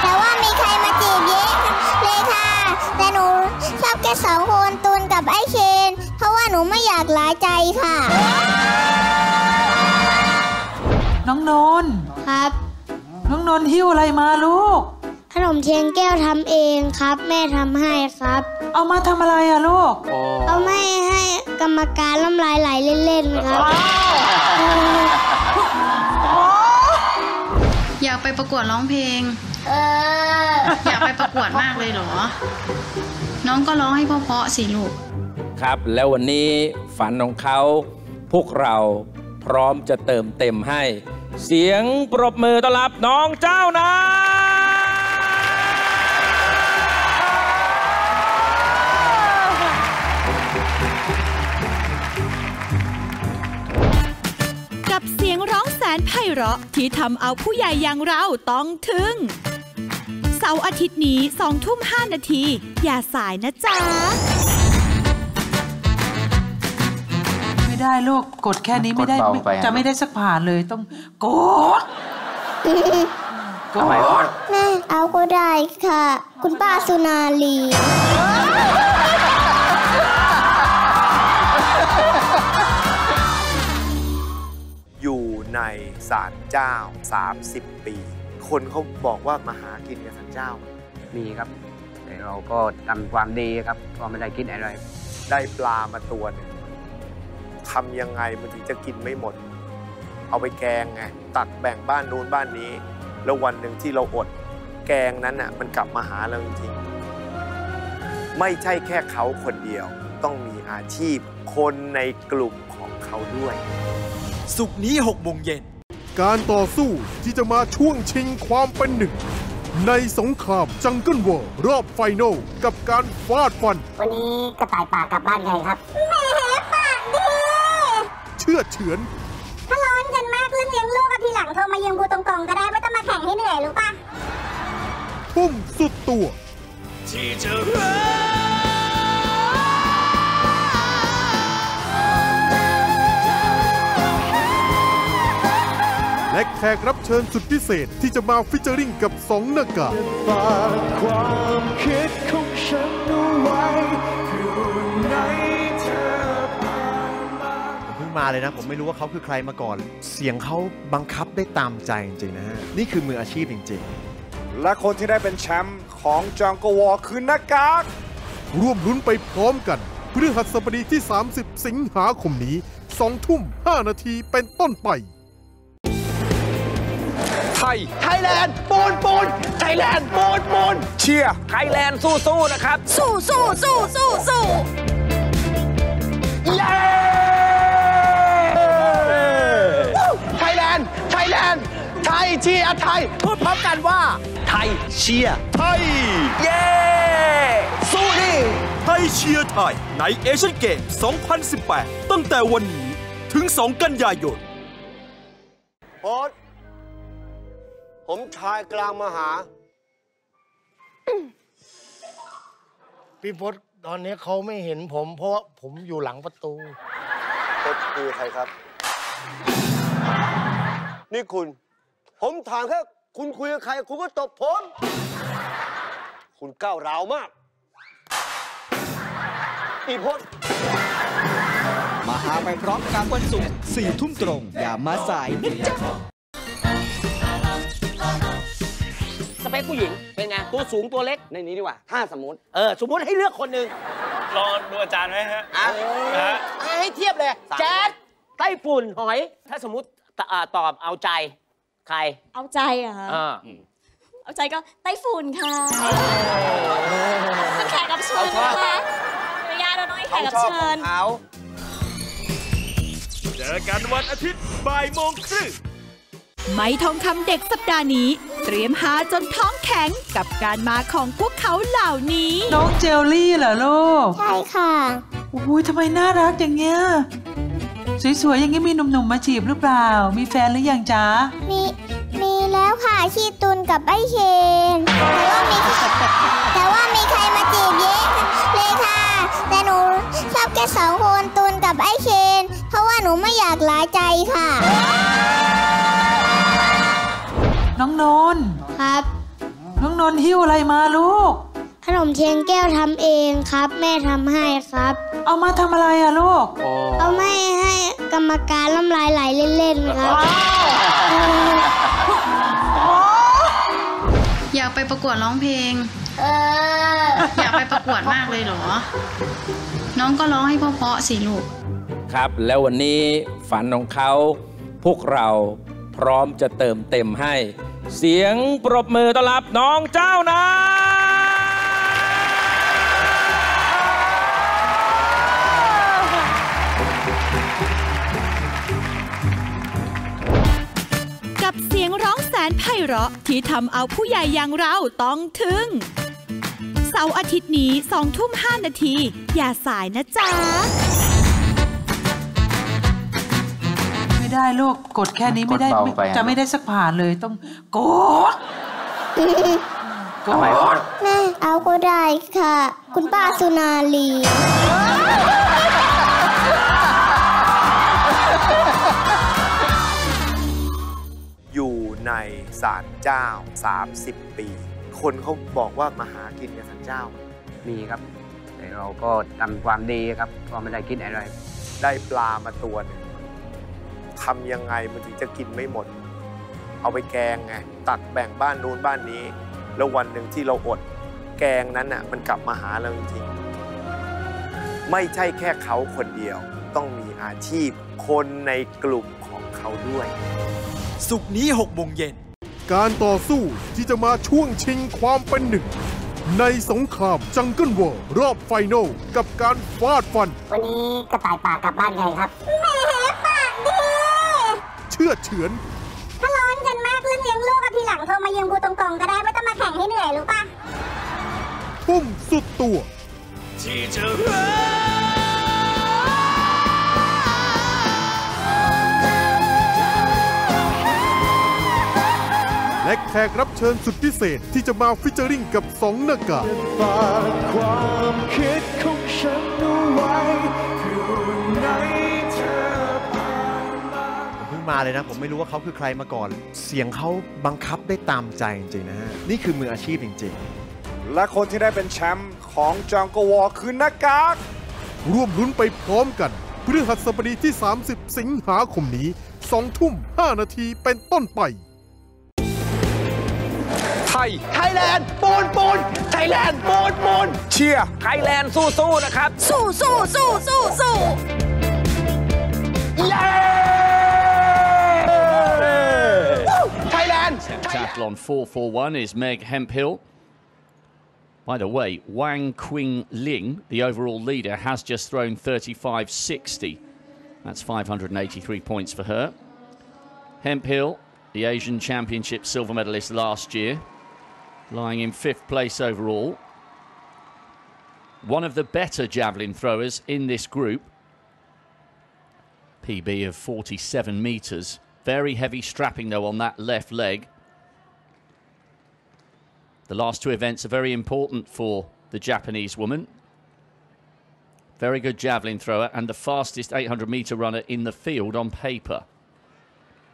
[SPEAKER 9] แต่ว่ามีใครมาจีบเยอะเลยค่ะแต่หนูชอบแค่2 คนตุนกับไอ้เชนเพราะว่าหนูไม่อยากหลายใจค่ะ
[SPEAKER 11] น้องนนท์
[SPEAKER 9] ครับ
[SPEAKER 11] น้องนนท์หิ้วอะไรมาลูก
[SPEAKER 9] ขนมเทียนแก้วทำเองครับแม่ทำให้ครับ
[SPEAKER 11] เอามาทำอะไรอะลูก
[SPEAKER 9] เอาไม่ให้กรรมการน้ำลายไหลเล่นๆครับ
[SPEAKER 12] อยากไปประกวดร้องเพลงอยากไปประกวดมากเลยเหรอน้องก็ร้องให้เพราะๆสิลูก
[SPEAKER 13] ครับแล้ววันนี้ฝันของเขาพวกเราพร้อมจะเติมเต็มให้เสียงปรบมือต้อนรับน้องเจ้านาย
[SPEAKER 10] กับเสียงร้องแสนไพเราะที่ทำเอาผู้ใหญ่อย่างเราต้องทึ่งเสาร์อาทิตย์นี้ 20:05 นาทีอย่าสายนะจ๊ะ
[SPEAKER 11] ไม่ได้ลูกกดแค่นี้ไม่ได้จะไม่ได้สักผ่านเลยต้องกด
[SPEAKER 9] แม่เอาก็ได้ค่ะคุณป้าสุนารี
[SPEAKER 6] อยู่ในศาลเจ้า30 ปีคนเขาบอกว่ามาหากินกับศาลเจ้า
[SPEAKER 14] มีครับแต่เราก็ทำความดีครับก็ไม่ได้คิดอะไร
[SPEAKER 6] ได้ปลามาตัวหนึ่งทำยังไงมันถึงจะกินไม่หมดเอาไปแกงไงตักแบ่งบ้านนู้นบ้านนี้แล้ววันหนึ่งที่เราอดแกงนั้นน่ะมันกลับมาหาเราจริงๆไม่ใช่แค่เขาคนเดียวต้องมีอาชีพคนในกลุ่มของเขาด้วย
[SPEAKER 16] ศุกร์นี้ 6 โมงเย็น
[SPEAKER 5] การต่อสู้ที่จะมาช่วงชิงความเป็นหนึ่งในสงครามจังเกิลวอร์รอบไฟนอลกับการฟาดฟัน
[SPEAKER 9] วันนี้กระต่ายป่ากลับบ้านไงครับแหมปากดี
[SPEAKER 5] เชื่อเฉือน
[SPEAKER 9] ถ้าร้อนกันมากเรื่องเลี้ยงลูกทีหลังโทรมายืมกูตรงๆก็ได้ไม่ต้องมาแข่งให้เหนื่อยรู้ป่ะ
[SPEAKER 5] ทุ่มสุดตัว
[SPEAKER 16] ที่จะรัก
[SPEAKER 5] และแขกรับเชิญสุดพิเศษที่จะมาฟิชเจอริงกับ2 หน้ากากฝากความคิดของฉันเอาไว้อยู่ในเธอผมเพิ่งมาเลยนะผมไม่รู้ว่าเขาคือใครมาก่อนเสียงเขาบังคับได้ตามใจจริงๆนะฮะนี่คือมืออาชีพจริงๆและคนที่ได้เป็นแชมป์ของจังเกิลวอร์คือหน้ากากร่วมลุ้นไปพร้อมกันพฤหัสบดีที่30 สิงหาคมนี้ 20:05 นาทีเป็นต้นไป
[SPEAKER 4] ไทยแลนด์ปูนไทยแลนด์ปูน
[SPEAKER 6] เชียร์
[SPEAKER 4] ไทยแลนด์สู้ๆนะครับ
[SPEAKER 10] สู้
[SPEAKER 4] เย้ไทยแลนด์ไทยเชียร์ไทยพูดพร้อมกันว่าไทยเชียร์
[SPEAKER 16] ไทย
[SPEAKER 4] เย้สู้ดิ
[SPEAKER 16] ไทยเชียร์ไทยในเอเชียนเกม 2018 ตั้งแต่วันนี้ถึง 2 กันยายน
[SPEAKER 17] โอ๊ตผมชายกลางมาหา
[SPEAKER 7] พี่พศตอนนี้เขาไม่เห็นผมเพราะว่าผมอยู่หลังประตู
[SPEAKER 17] พศคือใครครับนี่ผมถามแค่คุณคุยกับใครคุณก็ตบผมคุณก้าวร้าวมากอีพศ
[SPEAKER 8] มาหาไปพร้อมกันวันศุกร์ 4 ทุ่มตรง อย่ามาสายนะจ๊ะ
[SPEAKER 4] สเปคผู้หญิงเป็นไงตัวสูงตัวเล็กในนี้ดีกว่าถ้าสมมติให้เลือกคนหนึ่ง
[SPEAKER 19] รอดูอาจารย์ไหมฮะ
[SPEAKER 4] ให้เทียบเลยแจ๊ดไต้ฝุ่นหอยถ้าสมมติตอบเอาใจใคร
[SPEAKER 18] เอาใจเหรอคะ เอาใจก็ไต้ฝุ่นค่ะแขกรับเชิญนะคะระยะเราต้องให้แขกรับเชิญ
[SPEAKER 16] เจอกันวันอาทิตย์บ่ายโมงครึ่ง
[SPEAKER 10] ไม้ทองคำเด็กสัปดาห์นี้เตรียมหาจนท้องแข็งกับการมาของพวกเขาเหล่านี้
[SPEAKER 11] น้องเจลลี่เหรอลูก
[SPEAKER 9] ใช่ค่ะ
[SPEAKER 11] อุ้ยทำไมน่ารักอย่างเงี้ยสวยๆอย่างงี้มีหนุ่มๆมาจีบหรือเปล่ามีแฟนหรือยังจ๊ะ
[SPEAKER 9] มีแล้วค่ะชีตุนกับไอ้เชนแต่ว่ามีใครมาจีบเยอะเลยค่ะแต่หนูชอบแค่2 คนตุนกับไอ้เชนเพราะว่าหนูไม่อยากหลายใจค่ะ
[SPEAKER 11] น้องนนท์
[SPEAKER 9] ครับ
[SPEAKER 11] น้องนนท์หิ้วอะไรมาลูก
[SPEAKER 9] ขนมเทียนแก้วทำเองครับแม่ทำให้ครับ
[SPEAKER 11] เอามาทำอะไรอะลูก
[SPEAKER 9] เอาไม่ให้กรรมการน้ำลายไหลเล่นๆครับ
[SPEAKER 12] อยากไปประกวดร้องเพลงอยากไปประกวดมากเลยเหรอน้องก็ร้องให้เพราะๆสิลูก
[SPEAKER 13] ครับแล้ววันนี้ฝันของเขาพวกเราพร้อมจะเติมเต็มให้เสียงปรบมือต้อนรับน้องเจ้านะ
[SPEAKER 10] กับเสียงร้องแสนไพเราะที่ทำเอาผู้ใหญ่อย่างเราต้องทึ่งเสาร์อาทิตย์นี้ 20:05 นาทีอย่าสายนะจ๊ะ
[SPEAKER 11] ไม่ได้ลูกกดแค่นี้ไม่ได้จะไม่ได้สักผ่านเลยต้องกด
[SPEAKER 9] แม่เอาก็ได้ค่ะคุณป้าสุนารี
[SPEAKER 6] อยู่ในศาลเจ้า30 ปีคนเขาบอกว่ามาหากินในศาลเจ้า
[SPEAKER 14] มีครับแต่เราก็ทำความดีครับก็ไม่ได้คิดอะไร
[SPEAKER 6] ได้ปลามาตัวหนึ่งทำยังไงมันถึงจะกินไม่หมดเอาไปแกงไงตักแบ่งบ้านนู้นบ้านนี้แล้ววันหนึ่งที่เราอดแกงนั้นน่ะมันกลับมาหาเราจริงๆไม่ใช่แค่เขาคนเดียวต้องมีอาชีพคนในกลุ่มของเขาด้วย
[SPEAKER 16] ศุกร์นี้ 6 โมงเย็น
[SPEAKER 5] การต่อสู้ที่จะมาช่วงชิงความเป็นหนึ่งในสงครามจังเกิลวอร์รอบไฟนอลกับการฟาดฟัน
[SPEAKER 9] วันนี้กระต่ายป่ากลับบ้านไงครับแม่ปากดี
[SPEAKER 5] เชื่อเฉือน
[SPEAKER 9] ถ้าร้อนกันมากเรื่องเลี้ยงลูกกับทีหลังโทรมายืมกูตรงๆก็ได้ไม่ต้องมาแข่งให้เหนื่อยรู้ป่ะ
[SPEAKER 5] ทุ่มสุดตัว
[SPEAKER 16] ที่จะรัก
[SPEAKER 5] และแขกรับเชิญสุดพิเศษที่จะมาฟิชเจอริ่งกับ2 หน้ากากฝากความคิดของฉันเอาไว้อยู่ในเธอผมเพิ่งมาเลยนะผมไม่รู้ว่าเขาคือใครมาก่อนเสียงเขาบังคับได้ตามใจจริงๆนะฮะนี่คือมืออาชีพจริงๆและคนที่ได้เป็นแชมป์ของจังเกิลวอร์คือหน้ากากร่วมลุ้นไปพร้อมกันพฤหัสบดีที่ 30 สิงหาคมนี้ 20:05 นาทีเป็นต้นไป
[SPEAKER 4] ไทยแลนด์ปูนไทยแลนด์ปูน
[SPEAKER 16] เชียร์
[SPEAKER 4] ไทยแลนด์สู้นะครับ
[SPEAKER 10] สู้
[SPEAKER 4] เย้ไทยแลนด์
[SPEAKER 3] Pentathlon 441 is Meg Hemphill. By the way, Wang Qingling, the overall leader, has just thrown 35.60. That's 583 points for her. Hemphill, the Asian Championship silver medalist last year, lying in 5th place overall. One of the better javelin throwers in this group. PB of 47 metres. Very heavy strapping though on that left leg. The last 2 events are very important for the Japanese woman. Very good javelin thrower and the fastest 800-metre runner in the field on paper.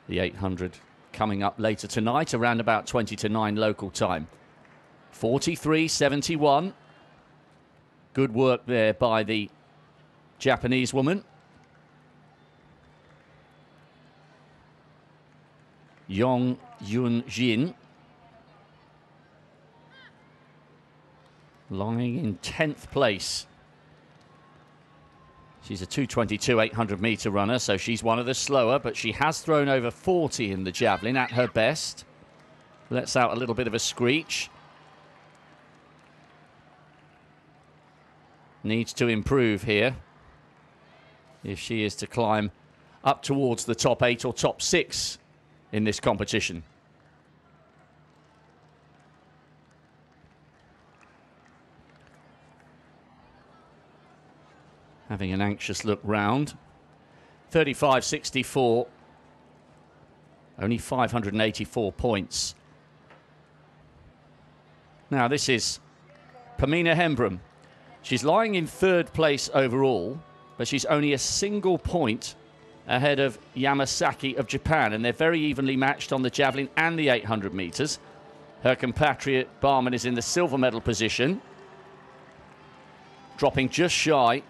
[SPEAKER 3] The 800 coming up later tonight around about 20 to 9 local time. 43.71. Good work there by the Japanese woman. Yong Yun-jin lying in 10th place. She's a 2:22 800-metre runner, so she's one of the slower, but she has thrown over 40 in the javelin at her best.
[SPEAKER 20] lets out a little bit of a screech. Needs to improve here if she is to climb up towards the top 8 or top 6 in this competition. Having an anxious look round. 35.64. Only 584 points. Now this is Pamina Hembrum. She's lying in 3rd place overall, but she's only a single point ahead of Yamasaki of Japan, and they're very evenly matched on the javelin and the 800 meters. Her compatriot Barman is in the silver medal position, dropping just shy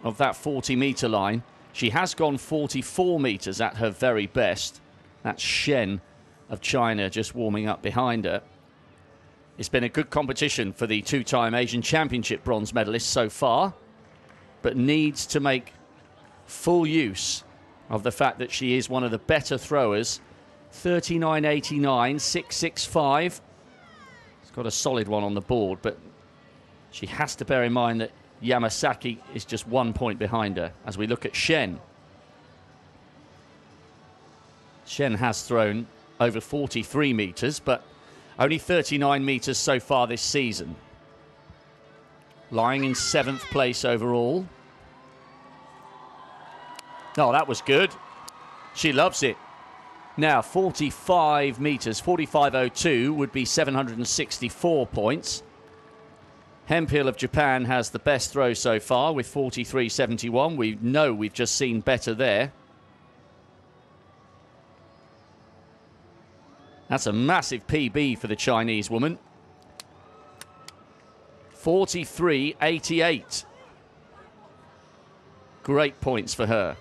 [SPEAKER 20] of that 40-meter line. She has gone 44 meters at her very best. That's Shen of China just warming up behind her. It's been a good competition for the 2-time Asian Championship bronze medalist so far, but needs to make full use of the fact that she is one of the better throwers. 39.89, 6.65. It's got a solid one on the board, but she has to bear in mind that Yamasaki is just 1 point behind her as we look at Shen. Shen has thrown over 43 meters, but only 39 meters so far this season. Lying in 7th place overall. Oh, that was good. She loves it. Now, 45 meters, 45.02 would be 764 points. Hemphill of Japan has the best throw so far with 43.71. We know we've just seen better there. That's a massive PB for the Chinese woman. 43.88. Great points for her.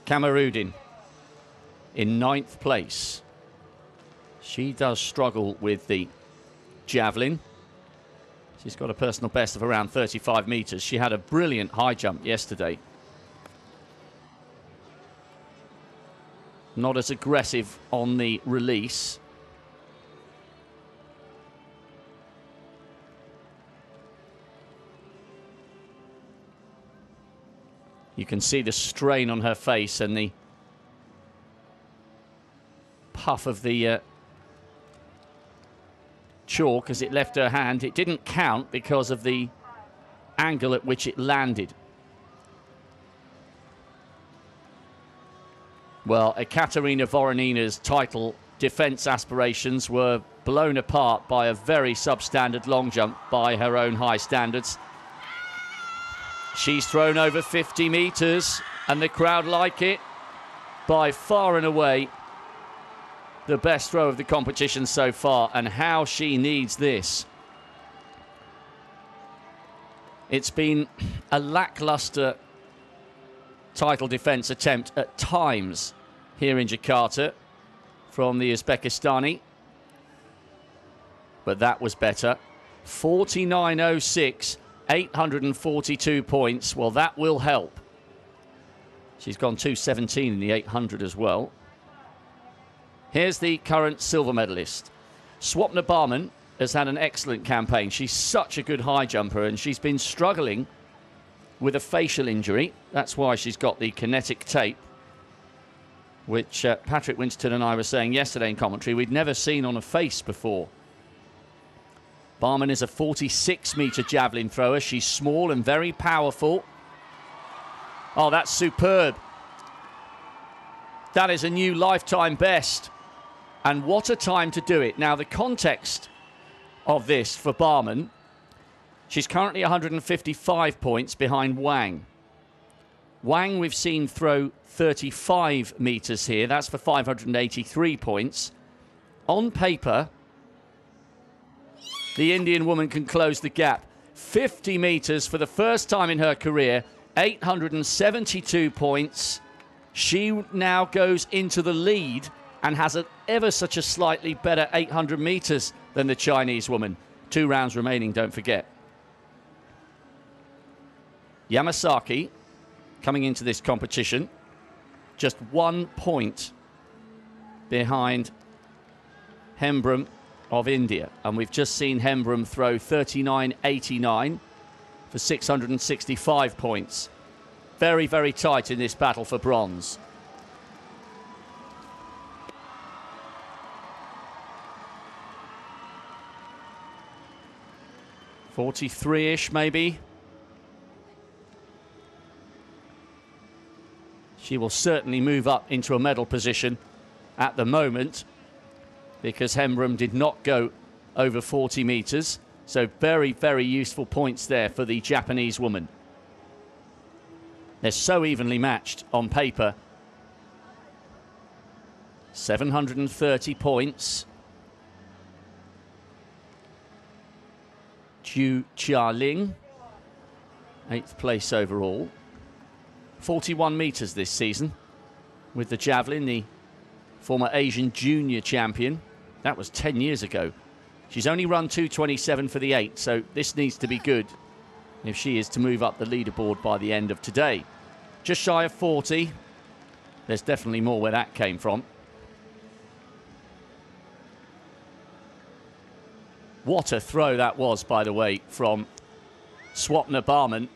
[SPEAKER 20] Kamarudin in 9th place. She does struggle with the javelin. She's got a personal best of around 35 meters. She had a brilliant high jump yesterday. Not as aggressive on the release. You can see the strain on her face and the puff of the chalk as it left her hand. It didn't count because of the angle at which it landed. Well, Ekaterina Voronina's title defense aspirations were blown apart by a very substandard long jump by her own high standards. She's thrown over 50 meters and the crowd like it. By far and away the best throw of the competition so far, and how she needs this. It's been a lackluster title defense attempt at times here in Jakarta from the Uzbekistani, but that was better. 49.06, 842 points. Well, that will help. She's gone 2.17 in the 800 as well. Here's the current silver medalist. Swapna Barman has had an excellent campaign. She's such a good high jumper, and she's been struggling with a facial injury. That's why she's got the kinetic tape, which Patrick Winston and I were saying yesterday in commentary we'd never seen on a face before. Barman is a 46-meter javelin thrower. She's small and very powerful. Oh, that's superb. That is a new lifetime best. And what a time to do it. Now, the context of this for Barman, she's currently 155 points behind Wang. Wang we've seen throw 35 meters here. That's for 583 points. On paper, the Indian woman can close the gap. 50 meters for the first time in her career, 872 points. She now goes into the lead and has ever such a slightly better 800 meters than the Chinese woman. 2 rounds remaining, don't forget. Yamasaki coming into this competition just 1 point behind Hembrum of India. And we've just seen Hembrum throw 39.89 for 665 points. Very, very tight in this battle for bronze. .43-ish maybe. She will certainly move up into a medal position at the moment, because Hembrum did not go over 40 metres. So very, very useful points there for the Japanese woman. They're so evenly matched on paper. 730 points. Zhu Jialing, 8th place overall. 41 metres this season with the javelin, the former Asian junior champion. That was 10 years ago. She's only run 2:27 for the 8, so this needs to be good if she is to move up the leaderboard by the end of today. Just shy of 40. There's definitely more where that came from. What a throw that was, by the way, from Swapna Barman,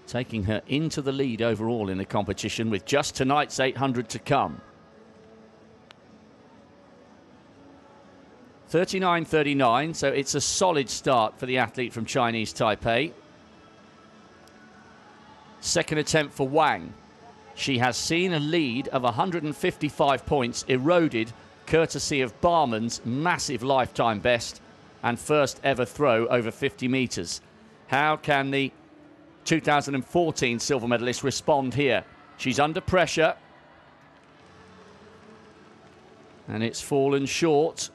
[SPEAKER 20] taking her into the lead overall in the competition with just tonight's 800 to come. 39.39, so it's a solid start for the athlete from Chinese Taipei. Second attempt for Wang. She has seen a lead of 155 points eroded courtesy of Barman's massive lifetime best and first ever throw over 50 metres. How can the 2014 silver medalist respond here? She's under pressure, and it's fallen short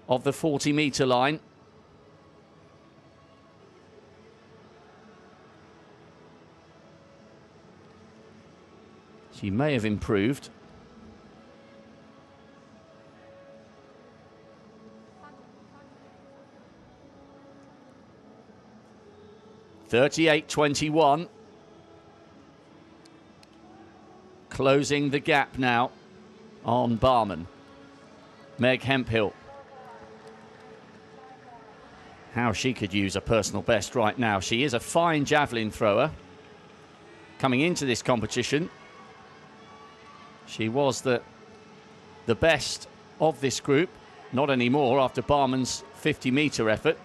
[SPEAKER 20] of the 40-metre line. She may have improved. .38.21. Closing the gap now on Barman. Meg Hemphill. How she could use a personal best right now. She is a fine javelin thrower. Coming into this competition, she was the best of this group. Not anymore after Barman's 50-metre effort.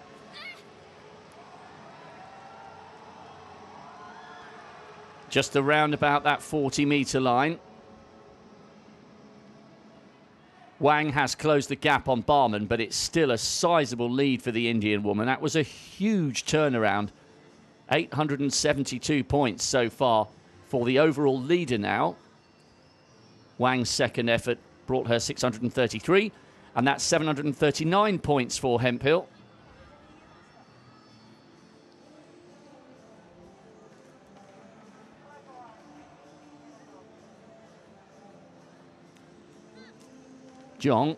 [SPEAKER 20] Just around about that 40-metre line. Wang has closed the gap on Barman, but it's still a sizable lead for the Indian woman. That was a huge turnaround. 872 points so far for the overall leader now. Wang's second effort brought her 633, and that's 739 points for Hemphill. Zhong.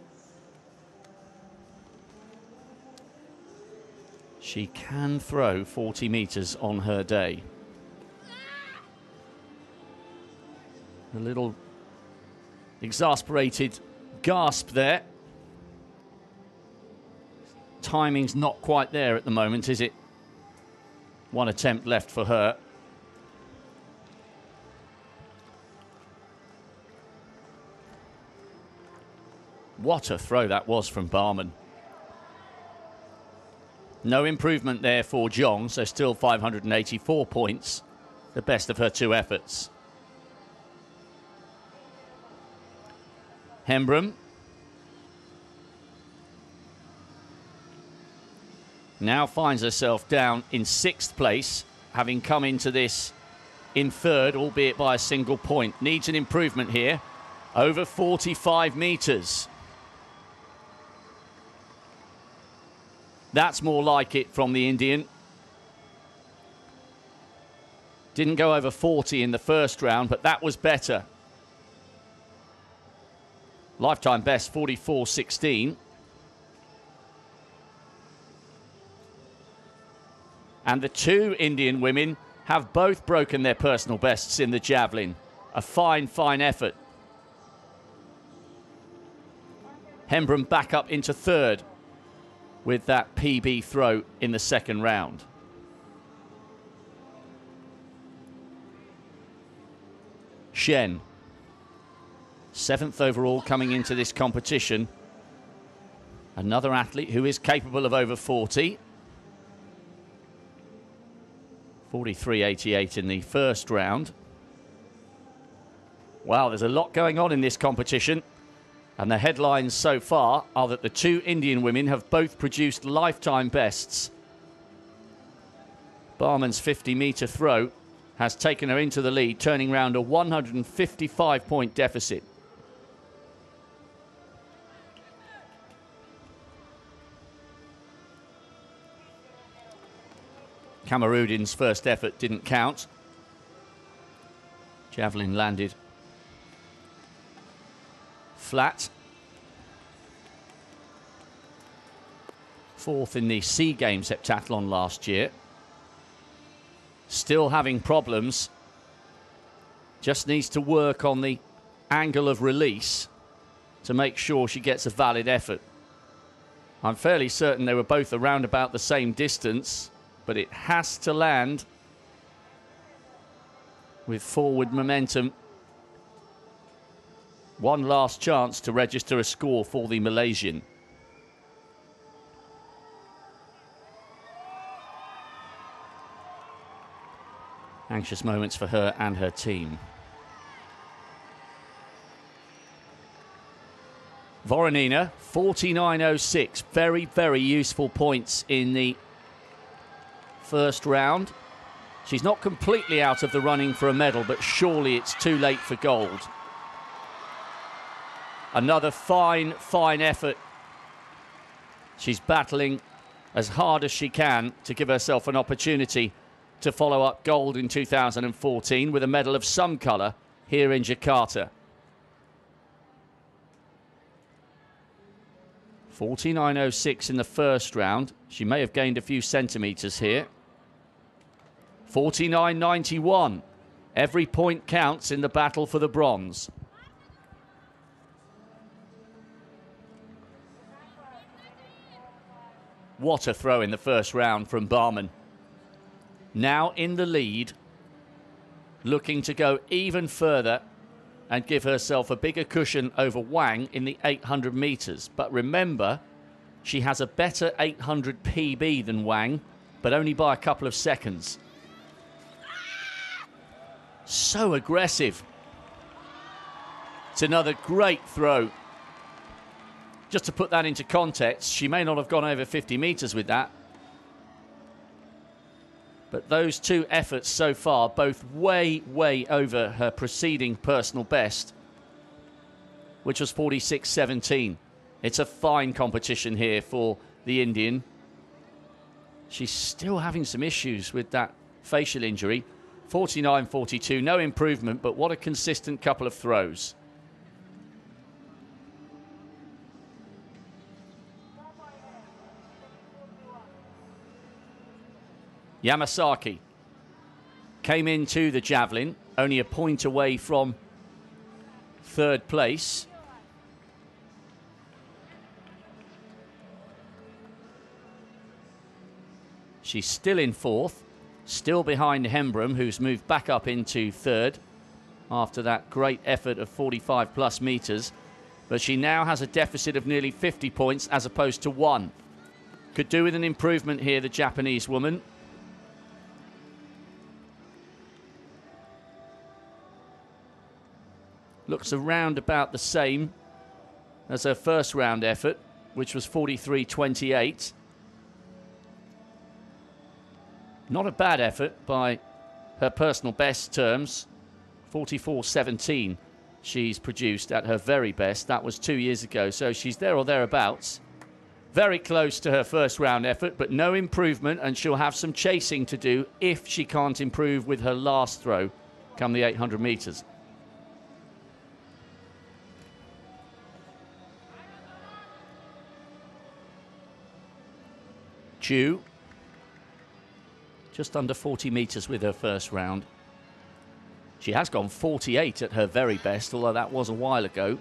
[SPEAKER 20] She can throw 40 metres on her day. A little exasperated gasp there. Timing's not quite there at the moment, is it? One attempt left for her. What a throw that was from Barman. No improvement there for Zhong, so still 584 points, the best of her two efforts. Hembrum. Now finds herself down in 6th place, having come into this in 3rd, albeit by a single point. Needs an improvement here. Over 45 metres. That's more like it from the Indian. Didn't go over 40 in the first round, but that was better. Lifetime best 44.16. And the two Indian women have both broken their personal bests in the javelin. A fine, fine effort. Hembrum back up into third with that PB throw in the second round. Shen, 7th overall coming into this competition. Another athlete who is capable of over 40. 43.88 in the first round. Wow, there's a lot going on in this competition. And the headlines so far are that the two Indian women have both produced lifetime bests. Barman's 50-metre throw has taken her into the lead, turning round a 155-point deficit. Kamarudin's first effort didn't count. Javelin landed flat. 4th in the SEA Games heptathlon last year. Still having problems. Just needs to work on the angle of release to make sure she gets a valid effort. I'm fairly certain they were both around about the same distance, but it has to land with forward momentum. One last chance to register a score for the Malaysian. Anxious moments for her and her team. Voronina, 49.06. Very, very useful points in the first round. She's not completely out of the running for a medal, but surely it's too late for gold. Another fine, fine effort. She's battling as hard as she can to give herself an opportunity to follow up gold in 2014 with a medal of some colour here in Jakarta. 49.06 in the first round. She may have gained a few centimetres here. 49.91. Every point counts in the battle for the bronze. What a throw in the first round from Barman. Now in the lead, looking to go even further and give herself a bigger cushion over Wang in the 800 metres. But remember, she has a better 800 PB than Wang, but only by a couple of seconds. So aggressive. It's another great throw. Just to put that into context, she may not have gone over 50 metres with that. But those two efforts so far, both way, way over her preceding personal best, which was 46.17. It's a fine competition here for the Indian. She's still having some issues with that facial injury. 49.42, no improvement, but what a consistent couple of throws. Yamasaki came into the javelin, only a point away from third place. She's still in fourth, still behind Hembrum, who's moved back up into third after that great effort of 45 plus metres. But she now has a deficit of nearly 50 points as opposed to 1. Could do with an improvement here, the Japanese woman. Looks around about the same as her first round effort, which was 43.28. Not a bad effort by her personal best terms. 44.17 she's produced at her very best. That was 2 years ago, so she's there or thereabouts. Very close to her first round effort, but no improvement, and she'll have some chasing to do if she can't improve with her last throw come the 800 metres. Chu, just under 40 metres with her first round. She has gone 48 at her very best, although that was a while ago.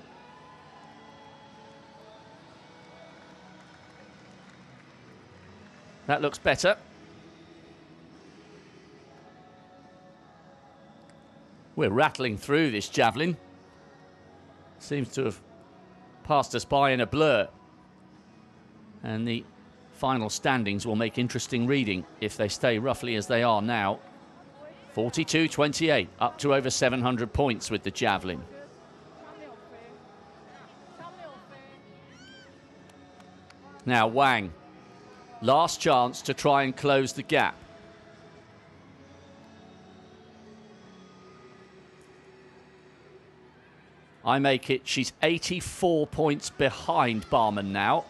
[SPEAKER 20] That looks better. We're rattling through this javelin. Seems to have passed us by in a blur. And the final standings will make interesting reading if they stay roughly as they are now. 42-28, up to over 700 points with the javelin. Now Wang, last chance to try and close the gap. I make it, she's 84 points behind Barman now.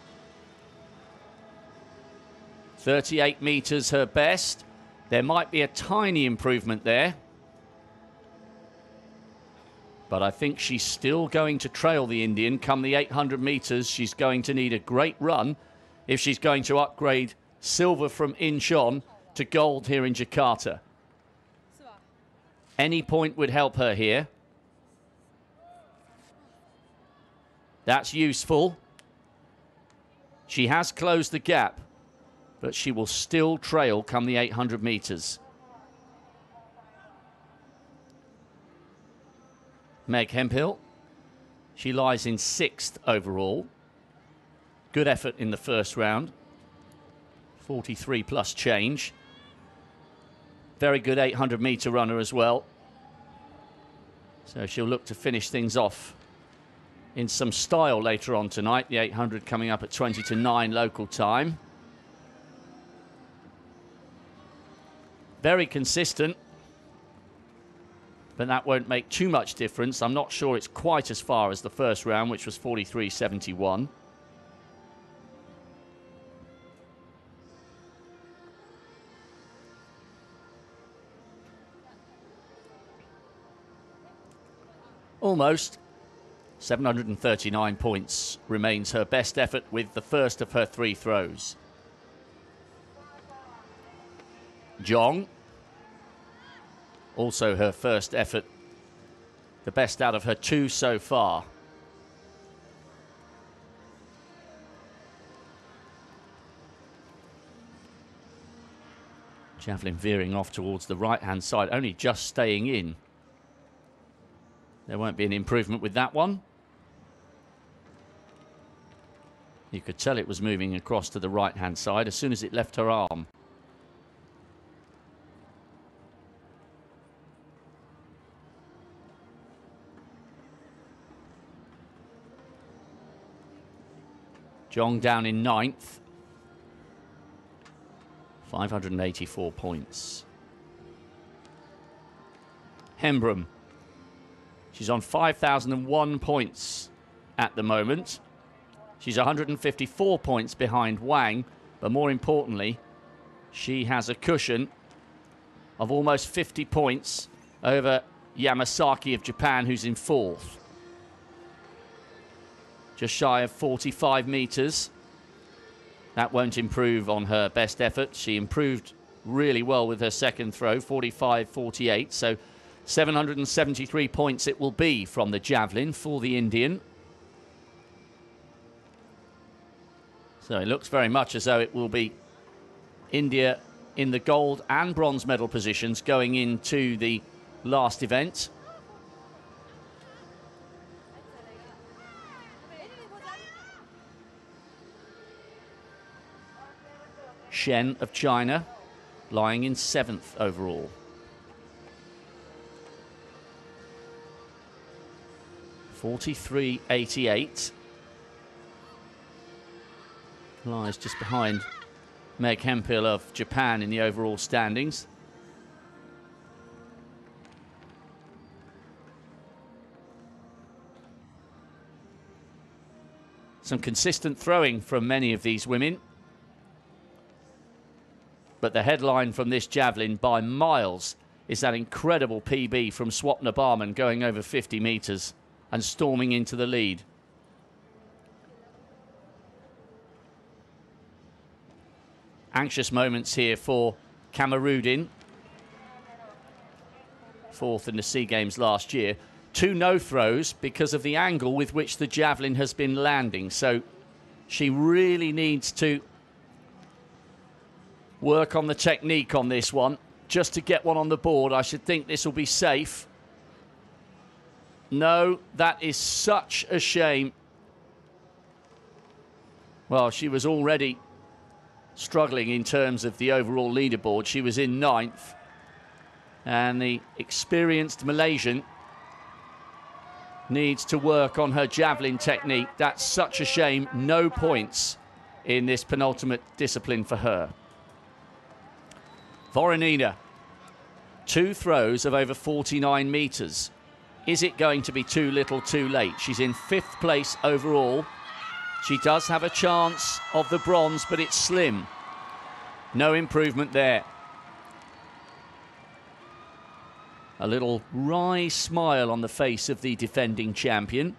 [SPEAKER 20] 38 metres her best. There might be a tiny improvement there. But I think she's still going to trail the Indian. Come the 800 metres, she's going to need a great run if she's going to upgrade silver from Incheon to gold here in Jakarta. Any point would help her here. That's useful. She has closed the gap, but she will still trail come the 800 metres. Meg Hemphill, she lies in 6th overall. Good effort in the first round. 43 plus change. Very good 800 metre runner as well. So she'll look to finish things off in some style later on tonight. The 800 coming up at 20-9 local time. Very consistent, but that won't make too much difference. I'm not sure it's quite as far as the first round, which was 43.71. Almost. 739 points remains her best effort with the first of her 3 throws. Jong, also her first effort, the best out of her 2 so far. Javelin veering off towards the right-hand side, only just staying in. There won't be an improvement with that one. You could tell it was moving across to the right-hand side as soon as it left her arm. Jong down in 9th. 584 points. Hembrum. She's on 5,001 points at the moment. She's 154 points behind Wang, but more importantly, she has a cushion of almost 50 points over Yamasaki of Japan, who's in 4th. Just shy of 45 metres. That won't improve on her best effort. She improved really well with her second throw, 45.48. So 773 points it will be from the javelin for the Indian. So it looks very much as though it will be India in the gold and bronze medal positions going into the last event. Shen of China lying in 7th overall. $43.88. Lies just behind Meg Hemphill of Japan in the overall standings. Some consistent throwing from many of these women. But the headline from this javelin by miles is that incredible PB from Swapna Barman going over 50 metres and storming into the lead. Anxious moments here for Kamarudin. 4th in the SEA Games last year. 2 no throws because of the angle with which the javelin has been landing. So she really needs to work on the technique on this one, just to get one on the board. I should think this will be safe. No, that is such a shame. Well, she was already struggling in terms of the overall leaderboard. She was in 9th. And the experienced Malaysian needs to work on her javelin technique. That's such a shame. No points in this penultimate discipline for her. Voronina, 2 throws of over 49 metres. Is it going to be too little too late? She's in 5th place overall. She does have a chance of the bronze, but it's slim. No improvement there. A little wry smile on the face of the defending champion.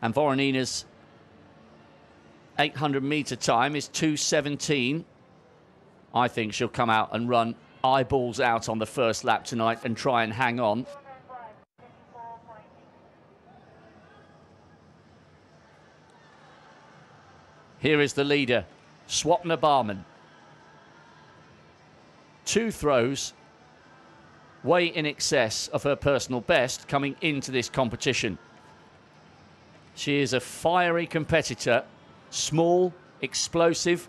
[SPEAKER 20] And Voronina's 800-metre time is 2:17. I think she'll come out and run eyeballs out on the first lap tonight and try and hang on. Here is the leader, Swapna Barman. 2 throws, way in excess of her personal best coming into this competition. She is a fiery competitor, small, explosive,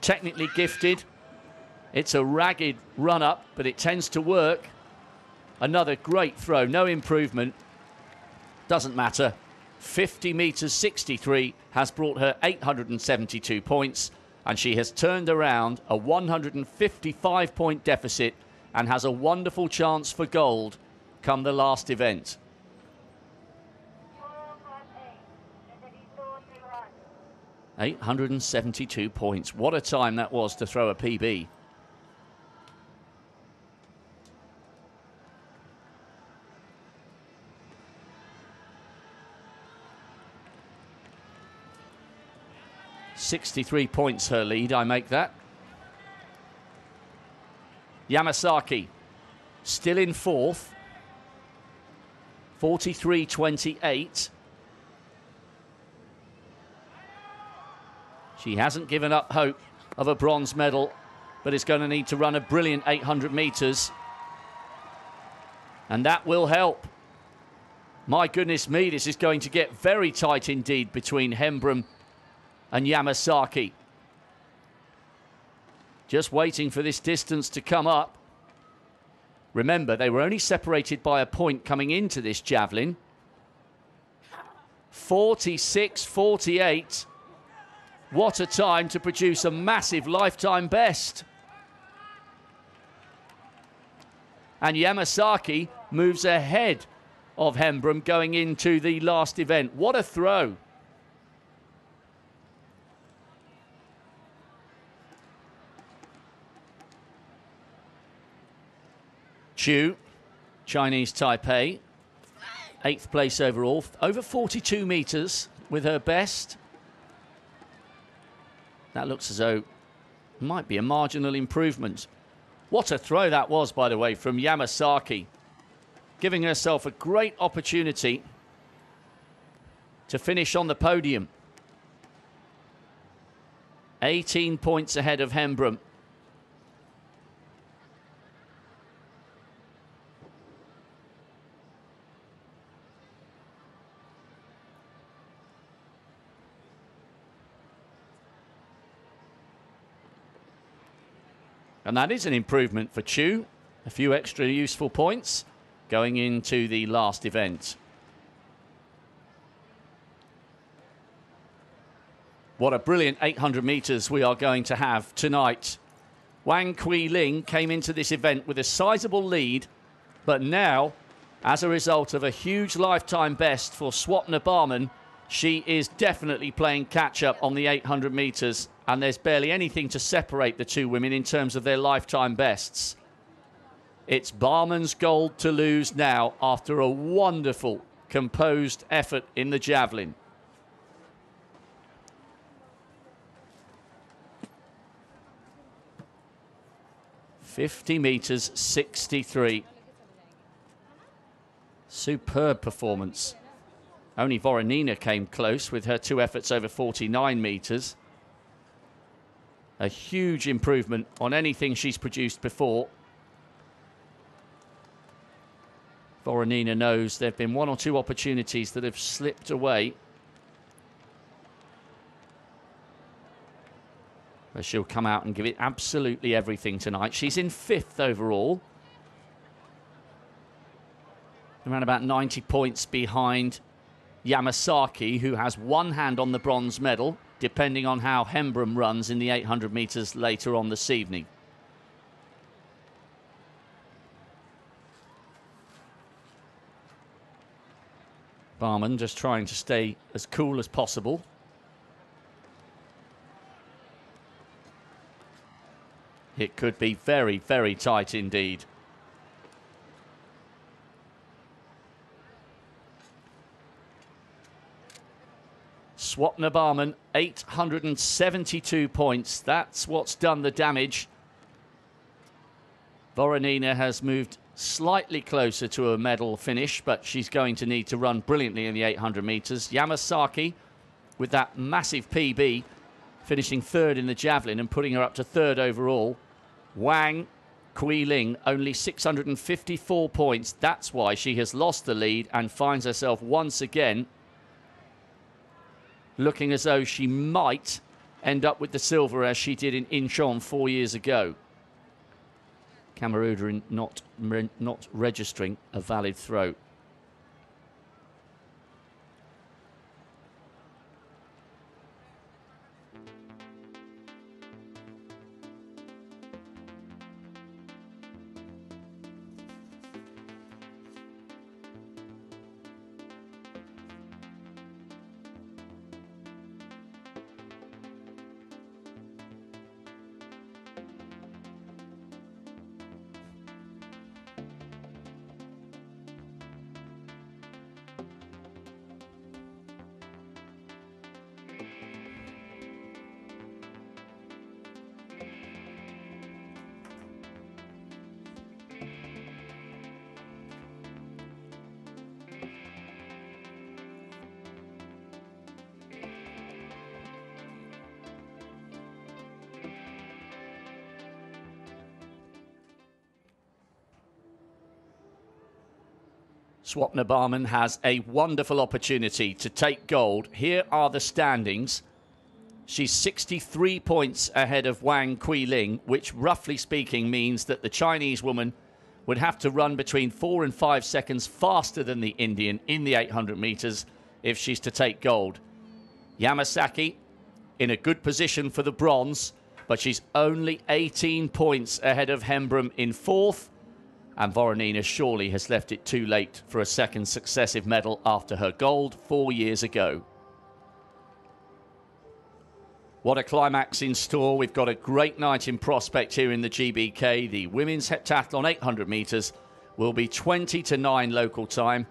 [SPEAKER 20] technically gifted. It's a ragged run-up, but it tends to work. Another great throw, no improvement. Doesn't matter. 50 metres 63 has brought her 872 points, and she has turned around a 155-point deficit and has a wonderful chance for gold come the last event. $872 points. What a time that was to throw a PB. $63 points her lead, I make that. Yamasaki still in 4th. 43.28. She hasn't given up hope of a bronze medal, but is going to need to run a brilliant 800 metres. And that will help. My goodness me, this is going to get very tight indeed between Hembrum and Yamasaki. Just waiting for this distance to come up. Remember, they were only separated by a point coming into this javelin. 46.48. What a time to produce a massive lifetime best. And Yamasaki moves ahead of Hembrum going into the last event. What a throw. Chu, Chinese Taipei, 8th place overall, over 42 metres with her best. That looks as though it might be a marginal improvement. What a throw that was, by the way, from Yamasaki, giving herself a great opportunity to finish on the podium. 18 points ahead of Hembrum. And that is an improvement for Chu. A few extra useful points going into the last event. What a brilliant 800 metres we are going to have tonight. Wang Kui Ling came into this event with a sizable lead, but now, as a result of a huge lifetime best for Swapna Barman, she is definitely playing catch-up on the 800 metres, and there's barely anything to separate the two women in terms of their lifetime bests. It's Barman's gold to lose now after a wonderful, composed effort in the javelin. $50 metres 63. Superb performance. Only Voronina came close with her 2 efforts over 49 metres. A huge improvement on anything she's produced before. Voronina knows there have been one or two opportunities that have slipped away. But she'll come out and give it absolutely everything tonight. She's in 5th overall. Around about 90 points behind Yamasaki, who has one hand on the bronze medal, depending on how Hembrum runs in the 800 metres later on this evening. Barman just trying to stay as cool as possible. It could be very, very tight indeed. Swapna Barman, 872 points. That's what's done the damage. Voronina has moved slightly closer to a medal finish, but she's going to need to run brilliantly in the 800 metres. Yamasaki, with that massive PB, finishing 3rd in the javelin and putting her up to 3rd overall. Wang Qiling, only 654 points. That's why she has lost the lead and finds herself once again looking as though she might end up with the silver as she did in Incheon 4 years ago. Cameroon not registering a valid throw. Swapna Barman has a wonderful opportunity to take gold. Here are the standings. She's 63 points ahead of Wang Qiling, which roughly speaking means that the Chinese woman would have to run between 4 and 5 seconds faster than the Indian in the 800 metres if she's to take gold. Yamasaki in a good position for the bronze, but she's only 18 points ahead of Hembrum in 4th. And Voronina surely has left it too late for a second successive medal after her gold 4 years ago. What a climax in store. We've got a great night in prospect here in the GBK. The women's heptathlon 800 metres will be 20 to 9 local time.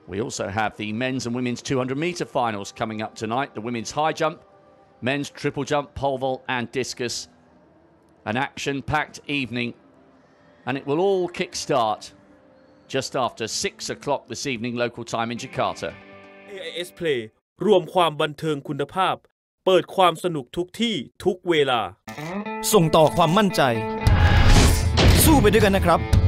[SPEAKER 20] We also have the men's and women's 200 metre finals coming up tonight. The women's high jump, men's triple jump, pole vault and discus. An action-packed evening. And it will all kick-start just after 6 o'clock this evening local time in Jakarta.
[SPEAKER 1] AIS Play รวมความบันเทิงคุณภาพเปิดความสนุกทุกที่ทุกเวลา
[SPEAKER 2] ส่งต่อความมั่นใจสู้ไปด้วยกันนะครับ